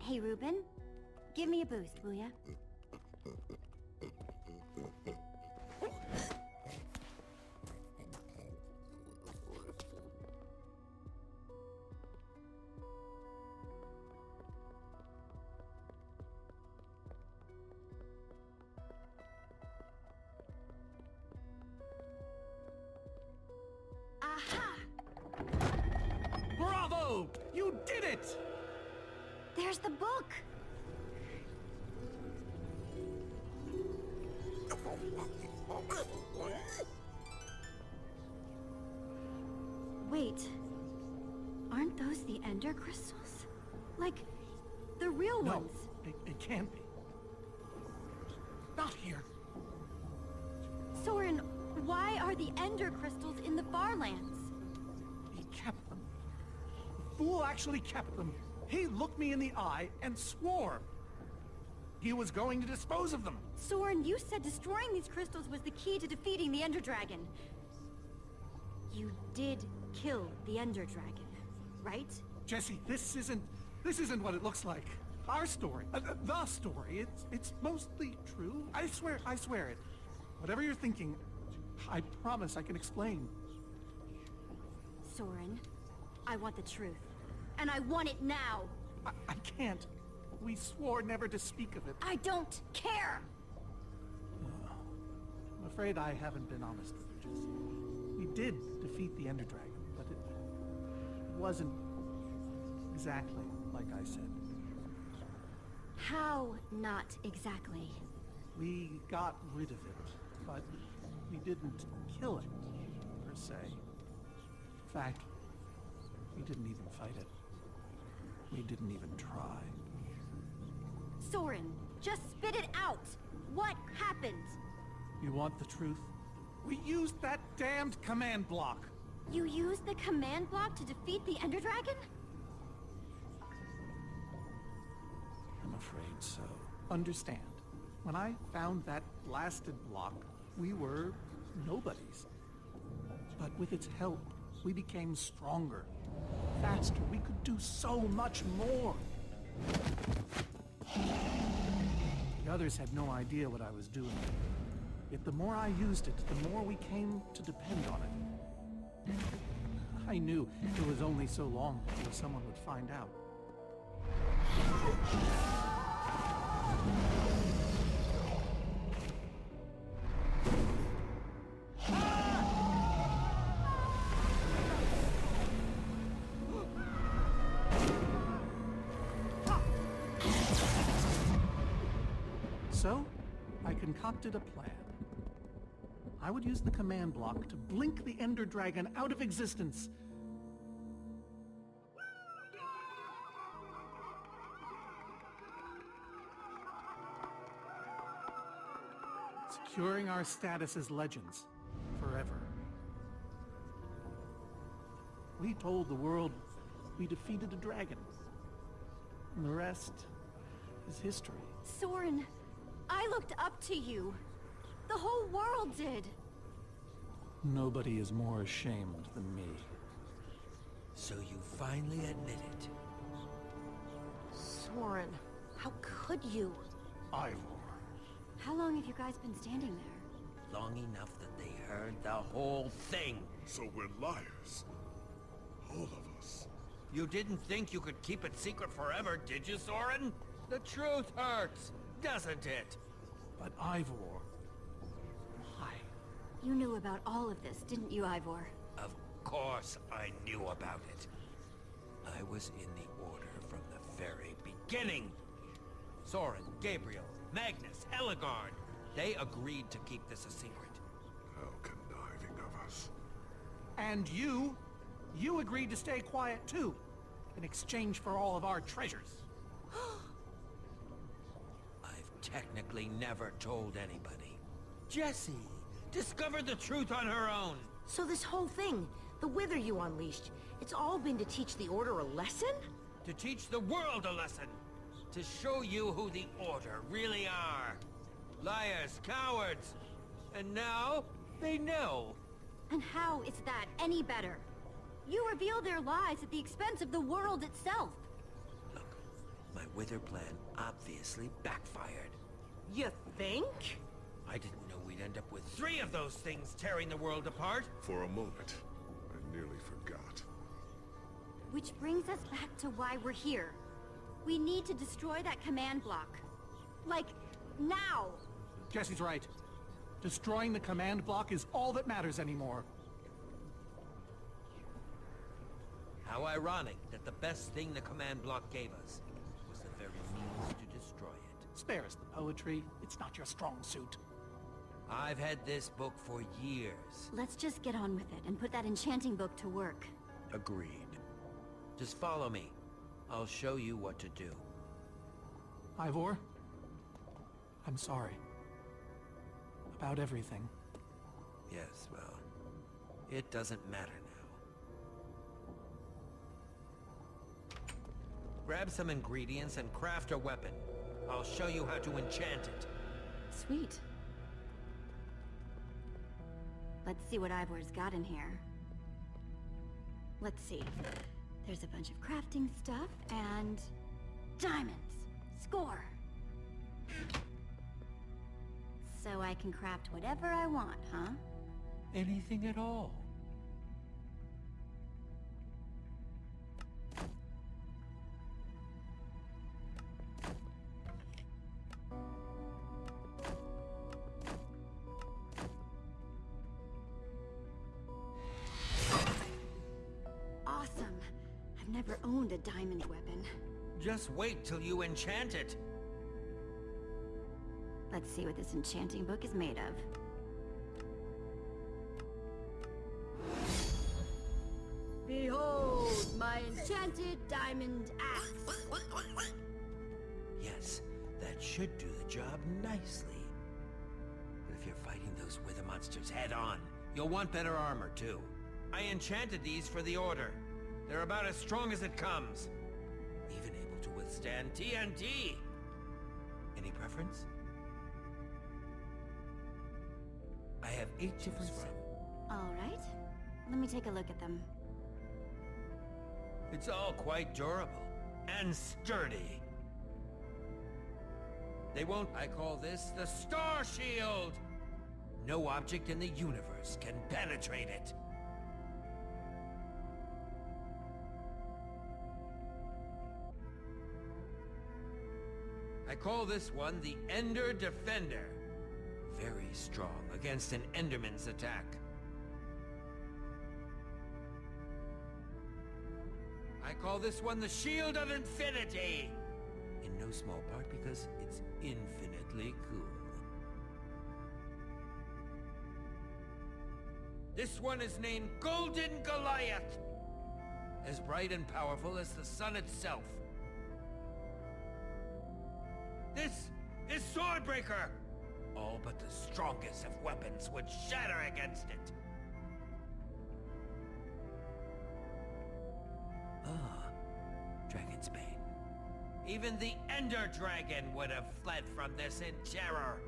Hey, Ruben. Give me a boost, will ya? Aha! Bravo! You did it! There's the book! Wait. Aren't those the Ender crystals? Like, the real ones? No, it can't be. Not here. Soren, why are the Ender crystals in the Farlands? He kept them. The fool actually kept them. He looked me in the eye and swore he was going to dispose of them. Soren, you said destroying these crystals was the key to defeating the Ender Dragon. You did kill the Ender Dragon, right? Jesse, this isn't what it looks like. Our story, the story, it's mostly true. I swear it. Whatever you're thinking, I promise I can explain. Soren, I want the truth. And I want it now! I can't. We swore never to speak of it. I don't care! I'm afraid I haven't been honest with you, Jesse. We did defeat the Ender Dragon, but it wasn't exactly like I said. How not exactly? We got rid of it, but we didn't kill it, per se. In fact, we didn't even fight it. We didn't even try. Soren, just spit it out! What happened? You want the truth? We used that damned command block! You used the command block to defeat the Ender Dragon? I'm afraid so. Understand, when I found that blasted block, we were nobodies. But with its help, we became stronger, faster. We could do so much more. The others had no idea what I was doing. Yet the more I used it, the more we came to depend on it. I knew it was only so long before someone would find out. So, I concocted a plan. I would use the command block to blink the Ender Dragon out of existence. Securing our status as legends forever. We told the world we defeated a dragon. And the rest is history. Soren, I looked up to you. The whole world did. Nobody is more ashamed than me. So you finally admit it. Soren, how could you? Ivor. How long have you guys been standing there? Long enough that they heard the whole thing. So we're liars. All of us. You didn't think you could keep it secret forever, did you, Soren? The truth hurts, doesn't it? But Ivor... why? You knew about all of this, didn't you, Ivor? Of course I knew about it. I was in the Order from the very beginning. Soren, Gabriel, Magnus, Helligard, they agreed to keep this a secret. How conniving of us. And you agreed to stay quiet too, in exchange for all of our treasures. I've technically never told anybody. Jessie discovered the truth on her own. So this whole thing, the wither you unleashed, it's all been to teach the Order a lesson? To teach the world a lesson. To show you who the Order really are. Liars, cowards. And now, they know. And how is that any better? You reveal their lies at the expense of the world itself. Look, My wither plan obviously backfired. You think? I didn't know we'd end up with 3 of those things tearing the world apart. For a moment, I nearly forgot. Which brings us back to why we're here. We need to destroy that command block. Like, now! Jesse's right. Destroying the command block is all that matters anymore. How ironic that the best thing the command block gave us was the very means to destroy it. Spare us the poetry. It's not your strong suit. I've had this book for years. Let's just get on with it and put that enchanting book to work. Agreed. Just follow me. I'll show you what to do. Ivor, I'm sorry. About everything. Yes, well, it doesn't matter now. Grab some ingredients and craft a weapon. I'll show you how to enchant it. Sweet. Let's see what Ivor's got in here. Let's see. There's a bunch of crafting stuff and... diamonds! Score! So I can craft whatever I want, huh? Anything at all. Awesome! I've never owned a diamond weapon. Just wait till you enchant it. Let's see what this enchanting book is made of. Behold, my enchanted diamond axe! Yes, that should do the job nicely. But if you're fighting those wither monsters head-on, you'll want better armor, too. I enchanted these for the Order. They're about as strong as it comes. Even able to withstand TNT. Any preference? I have 8 different sets. All right. Let me take a look at them. It's all quite durable and sturdy. They won't... I call this the Star Shield! No object in the universe can penetrate it. I call this one the Ender Defender. Very strong against an Enderman's attack. I call this one the Shield of Infinity. In no small part because it's infinitely cool. This one is named Golden Goliath. As bright and powerful as the sun itself. This is Swordbreaker. All but the strongest of weapons would shatter against it. Ah, Dragon's Bane. Even the Ender Dragon would have fled from this in terror.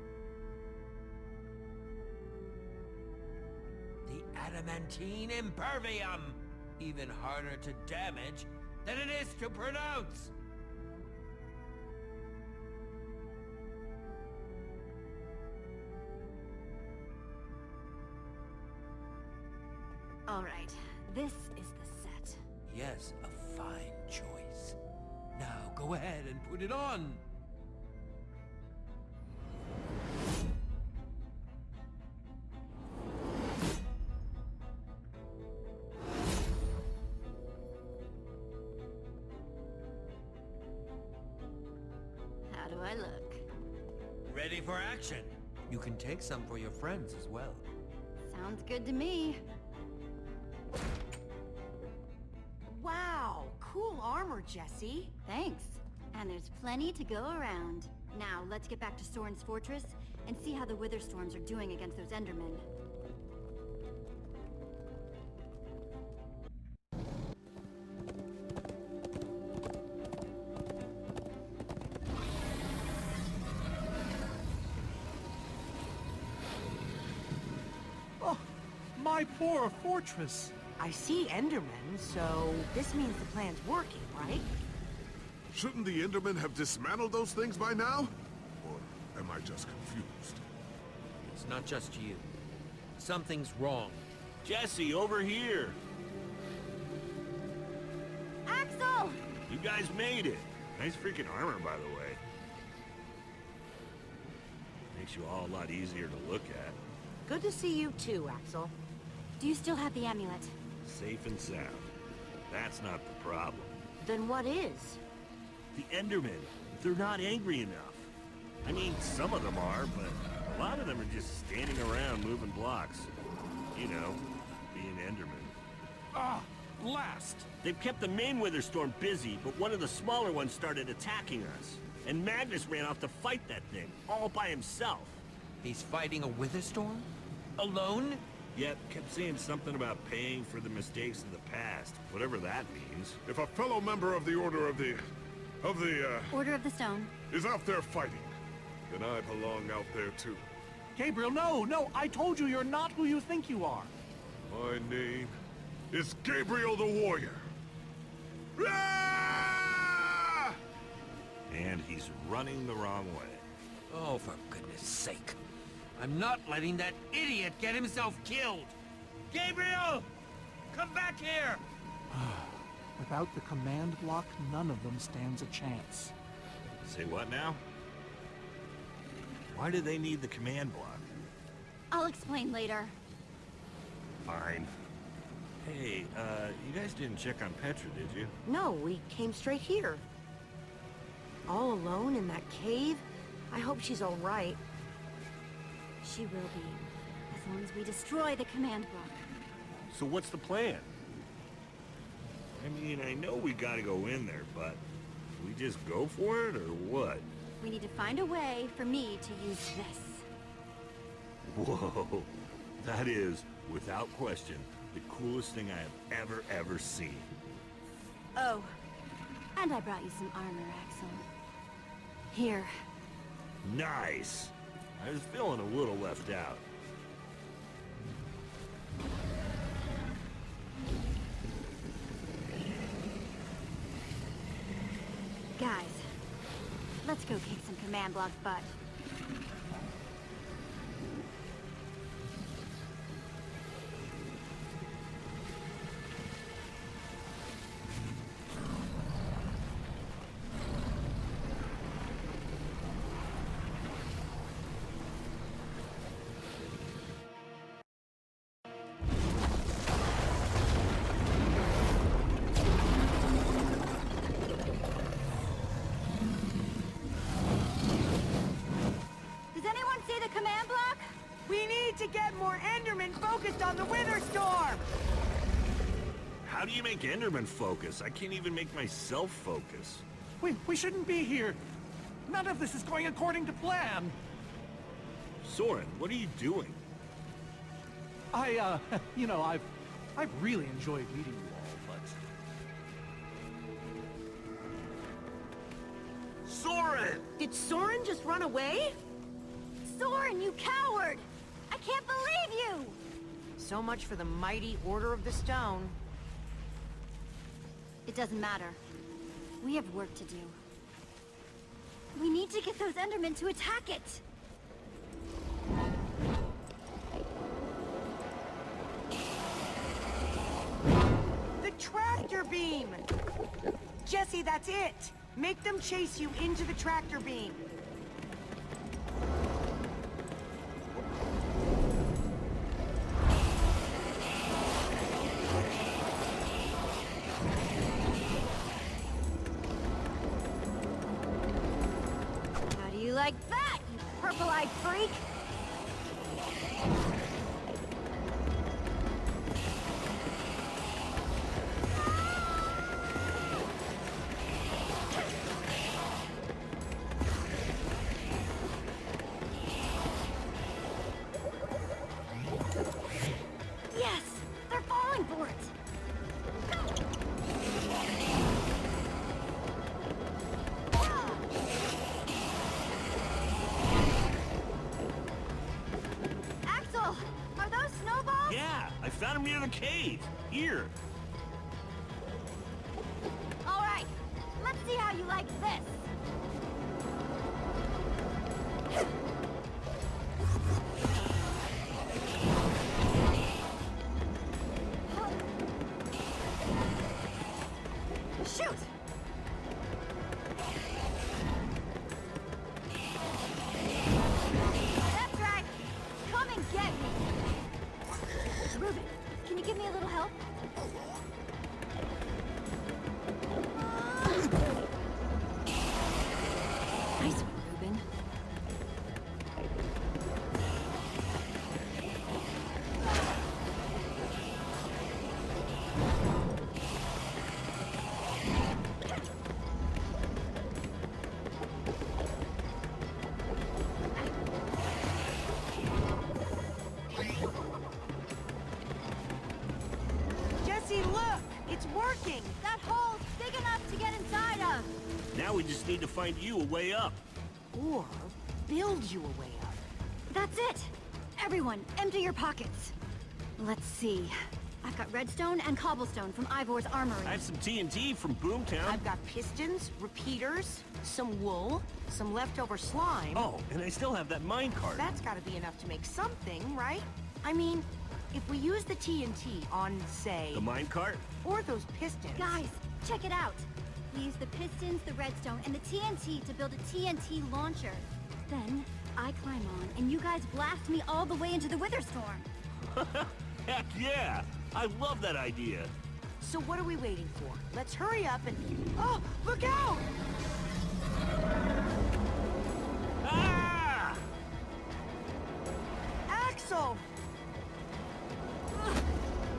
The Adamantine Impervium. Even harder to damage than it is to pronounce. All right, this is the set. Yes, a fine choice. Now go ahead and put it on. How do I look? Ready for action. You can take some for your friends as well. Sounds good to me. Wow, cool armor, Jesse. Thanks. And there's plenty to go around. Now, let's get back to Soren's fortress and see how the Witherstorms are doing against those Endermen. Oh, my poor fortress. I see Endermen, so this means the plan's working, right? Shouldn't the Endermen have dismantled those things by now? Or am I just confused? It's not just you. Something's wrong. Jesse, over here! Axel! You guys made it! Nice freaking armor, by the way. Makes you all a lot easier to look at. Good to see you too, Axel. Do you still have the amulet? Safe and sound. That's not the problem. Then what is? The Endermen, they're not angry enough. I mean, some of them are, but a lot of them are just standing around moving blocks. You know, being Endermen. Ah, blast! They've kept the main Witherstorm busy, but one of the smaller ones started attacking us. And Magnus ran off to fight that thing, all by himself. He's fighting a Witherstorm? Alone? Yep, kept saying something about paying for the mistakes of the past, whatever that means. If a fellow member of the Order of the Order of the Stone. is out there fighting, then I belong out there too. Gabriel, no, I told you you're not who you think you are. My name is Gabriel the Warrior. Ah! And he's running the wrong way. Oh, for goodness sake. I'm not letting that idiot get himself killed! Gabriel! Come back here! Without the command block, none of them stands a chance. Say what now? Why do they need the command block? I'll explain later. Fine. Hey, you guys didn't check on Petra, did you? No, we came straight here. All alone in that cave? I hope she's all right. She will be, as long as we destroy the command block. So what's the plan? I mean, I know we gotta go in there, but we just go for it, or what? We need to find a way for me to use this. Whoa, that is, without question, the coolest thing I have ever seen. Oh, and I brought you some armor, Axel. Here. Nice! I was feeling a little left out. Guys, let's go kick some command block butt. To get more Endermen focused on the Witherstorm! How do you make Enderman focus? I can't even make myself focus. We shouldn't be here. None of this is going according to plan. Soren, what are you doing? I've really enjoyed meeting you all, but... Soren! Did Soren just run away? Soren, you coward! I can't believe you! So much for the mighty Order of the Stone. It doesn't matter. We have work to do. We need to get those Endermen to attack it! The tractor beam! Jesse, that's it! Make them chase you into the tractor beam. Like that, you purple-eyed freak! Yes! They're falling for it! I found him near the cave. Here. All right, let's see how you like this. Shoot! That's right. Come and get me. Ruben, can you give me a little help? Nice one, Ruben. Jesse, look! It's working! That hole's big enough to get inside of. Now we just need to find you a way up. Or build you a way up. That's it! Everyone, empty your pockets. Let's see. I've got redstone and cobblestone from Ivor's armory. I have some TNT from Boomtown. I've got pistons, repeaters, some wool, some leftover slime. Oh, and I still have that minecart. That's gotta be enough to make something, right? I mean, if we use the TNT on, say... The minecart? Or those pistons... Guys, check it out. We use the pistons, the redstone, and the TNT to build a TNT launcher. Then, I climb on, and you guys blast me all the way into the Witherstorm. Heck yeah! I love that idea. So what are we waiting for? Let's hurry up and... Oh, look out! Ah! Axel!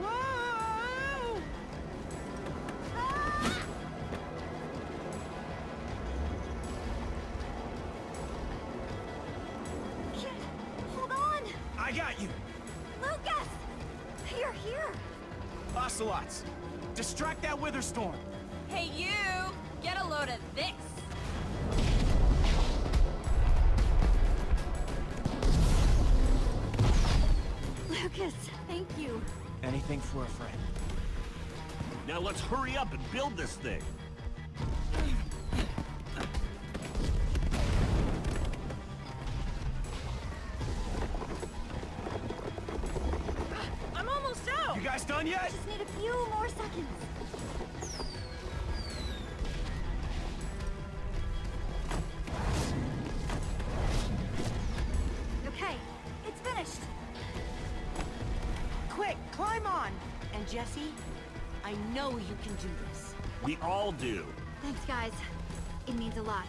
Whoa! Ah! Kid, hold on! I got you! Lucas! You're here! Ocelots! Distract that Witherstorm! Hey you! Get a load of this! Lucas, thank you. Anything for a friend. Now let's hurry up and build this thing. I'm almost out! You guys done yet? Just need a few more seconds. Okay, it's finished. Quick, climb on! And Jesse, I know you can do this. We all do. Thanks, guys. It means a lot.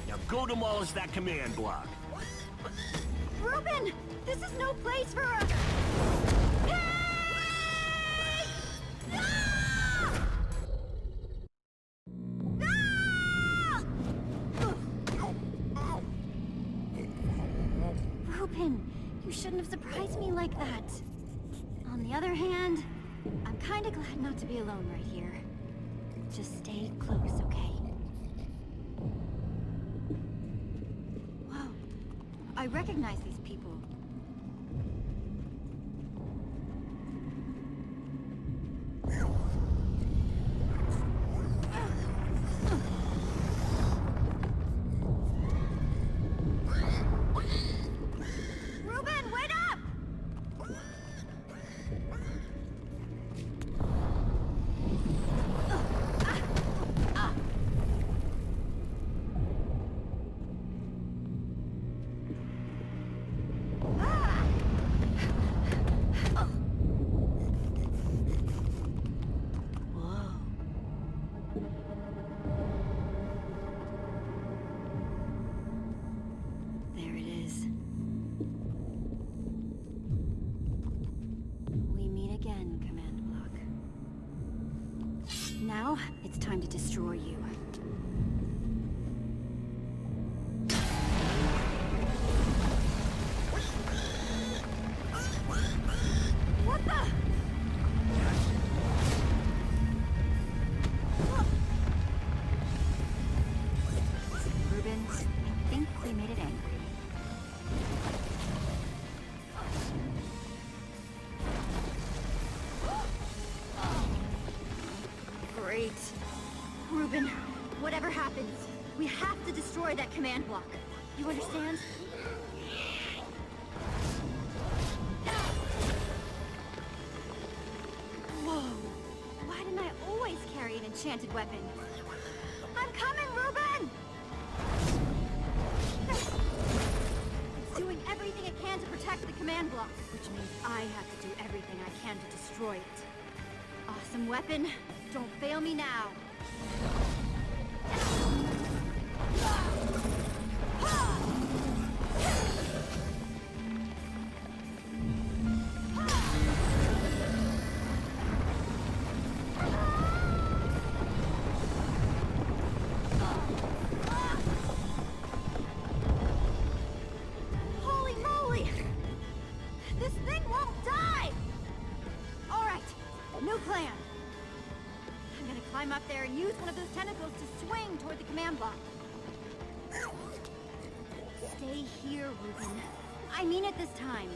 Now go demolish that command block. Ruben! This is no place for a... Hey! Ah! Ah! Ruben, you shouldn't have surprised me like that. On the other hand, I'm kinda glad not to be alone right here. Just stay close, okay? Whoa. I recognize these people. Ruben, wait up! There it is. We meet again, Command Block. Now, it's time to destroy you. What the? Ruben, I think we made it angry. Great. Ruben, Whatever happens, we have to destroy that command block. You understand? Whoa! Why didn't I always carry an enchanted weapon? I'm coming, Reuben! It's doing everything it can to protect the command block, which means I have to do everything I can to destroy it. Awesome weapon. Don't fail me now. Holy moly! This thing won't die! Alright, new plan. I'm gonna climb up there and use one of those tentacles to swing toward the command block. Stay here, Reuben. I mean it this time.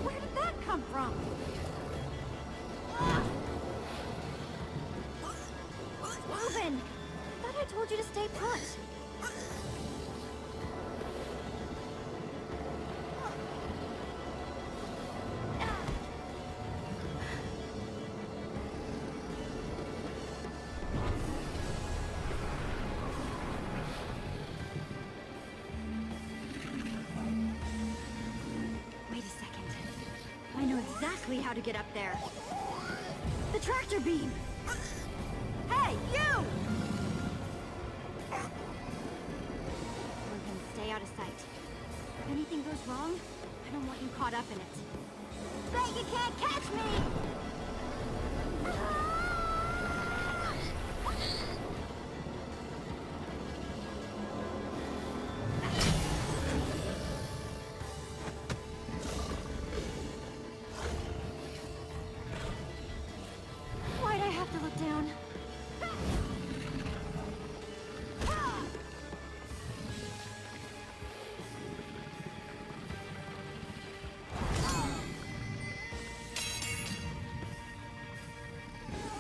Where did that come from? Reuben! I thought I told you to stay put. Wait a second. I know exactly how to get up there. The tractor beam! Hey, you! Reuben, stay out of sight. If anything goes wrong, I don't want you caught up in it. Bet you can't catch me! Why'd I have to look down?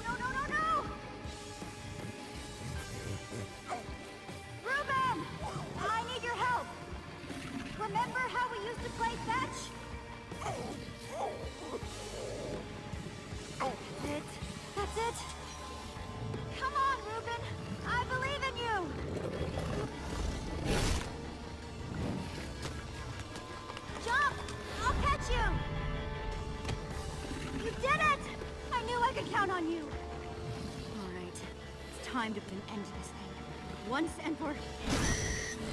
No, no, no, no! Reuben! I need your help! Remember how we used to play fetch? That's it. That's it. Come on, Reuben. I believe in you. Jump! I'll catch you. You did it! I knew I could count on you. All right. It's time to put an end to this thing. Once and for...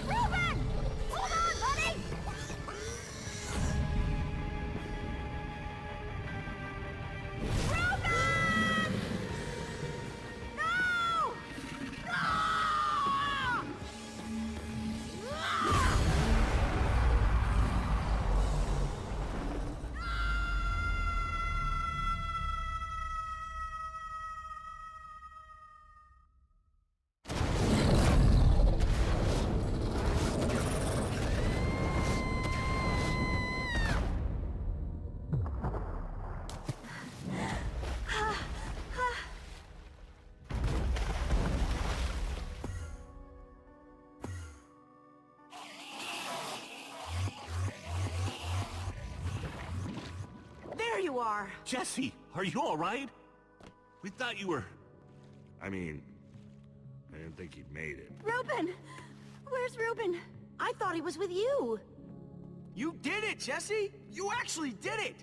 Reuben! Hold on, buddy! Reuben! No! No! There you are. Jesse, are you all right? We thought you were... I mean, I didn't think you'd made it. Reuben! Where's Reuben? I thought he was with you. You did it, Jesse! You actually did it!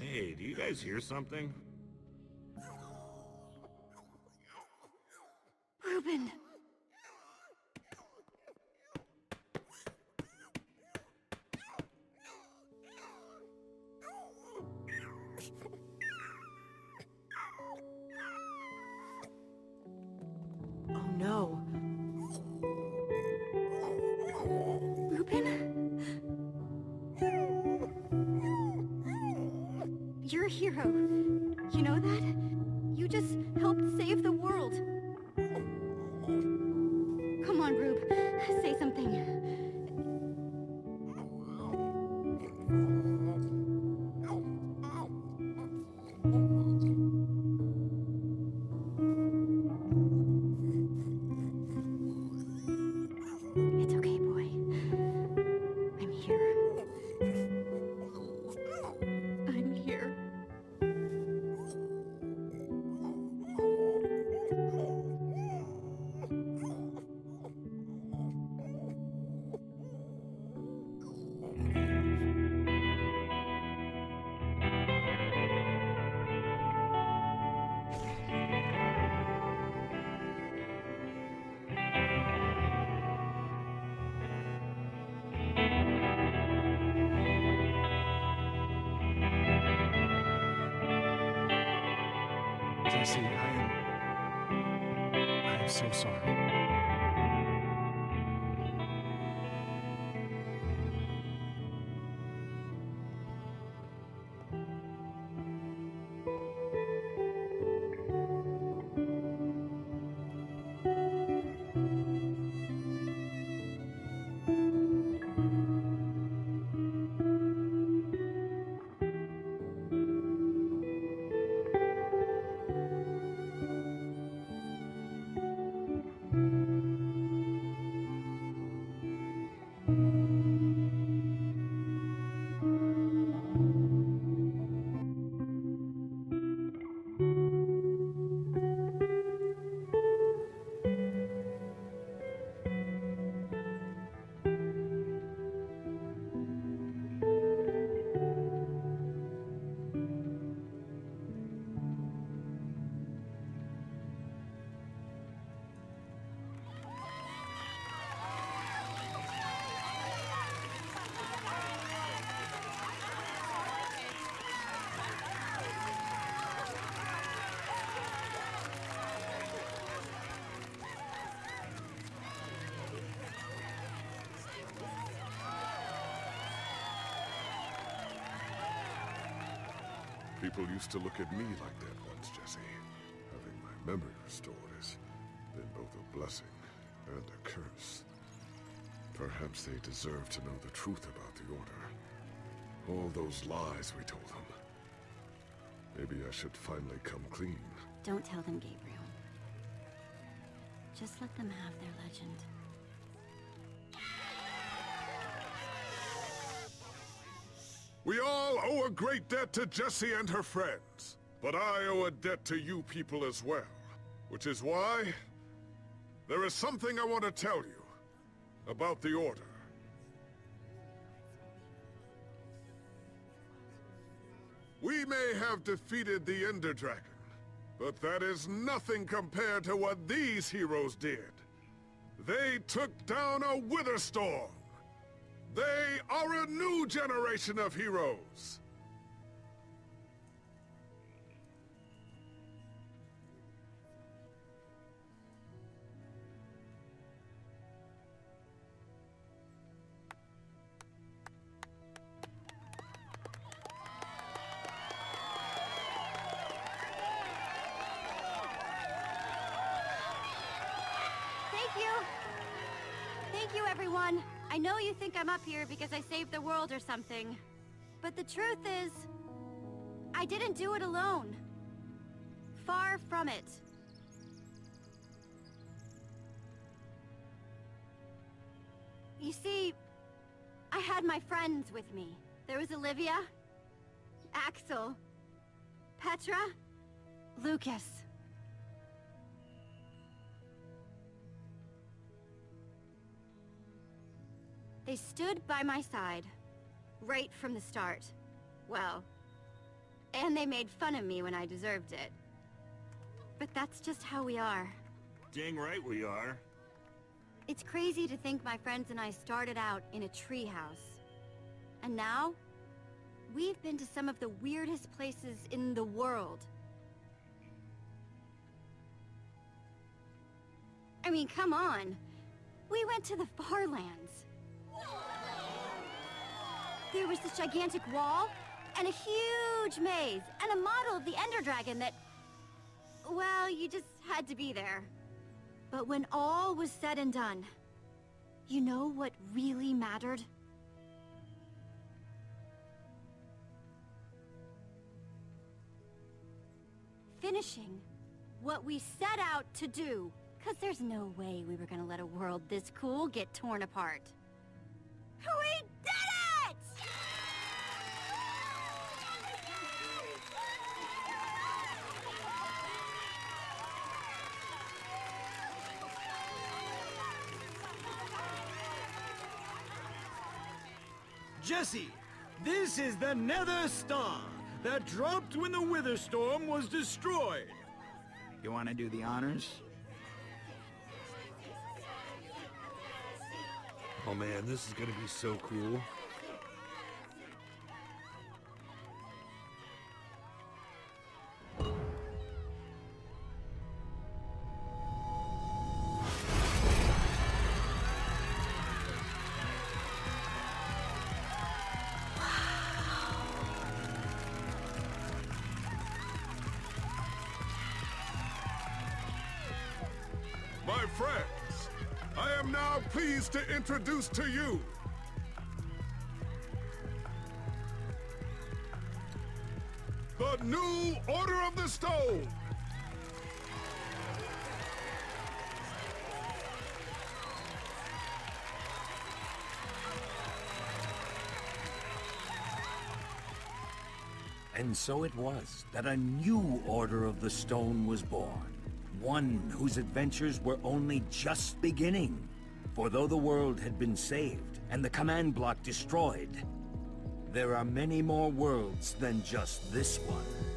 Hey, do you guys hear something? Reuben! You're a hero. You know that? You just helped save the world. Come on, Rube. Say something. It's okay, boy. I'm here. I'm here. Jesse, I am so sorry. People used to look at me like that once, Jesse. Having my memory restored has been both a blessing and a curse. Perhaps they deserve to know the truth about the Order. All those lies we told them. Maybe I should finally come clean. Don't tell them, Gabriel. Just let them have their legend. We all owe a great debt to Jessie and her friends. But I owe a debt to you people as well. Which is why there is something I want to tell you about the Order. We may have defeated the Ender Dragon, but that is nothing compared to what these heroes did. They took down a Wither Storm. They are a new generation of heroes. Thank you, everyone. I know you think I'm up here because I saved the world or something. But the truth is, I didn't do it alone. Far from it. You see, I had my friends with me. There was Olivia, Axel, Petra, Lucas. They stood by my side, right from the start. Well, and they made fun of me when I deserved it. But that's just how we are. Dang right we are. It's crazy to think my friends and I started out in a treehouse. And now, we've been to some of the weirdest places in the world. I mean, come on. We went to the Farlands. There was this gigantic wall, and a huge maze, and a model of the Ender Dragon that... well, you just had to be there. But when all was said and done, you know what really mattered? Finishing what we set out to do. 'Cause there's no way we were gonna let a world this cool get torn apart. We did it! Jesse, this is the Nether Star that dropped when the Wither Storm was destroyed. You want to do the honors? Oh man, this is gonna be so cool. My friends, I am now pleased to introduce to you the new Order of the Stone. And so it was that a new Order of the Stone was born. One whose adventures were only just beginning. For though the world had been saved and the command block destroyed, there are many more worlds than just this one.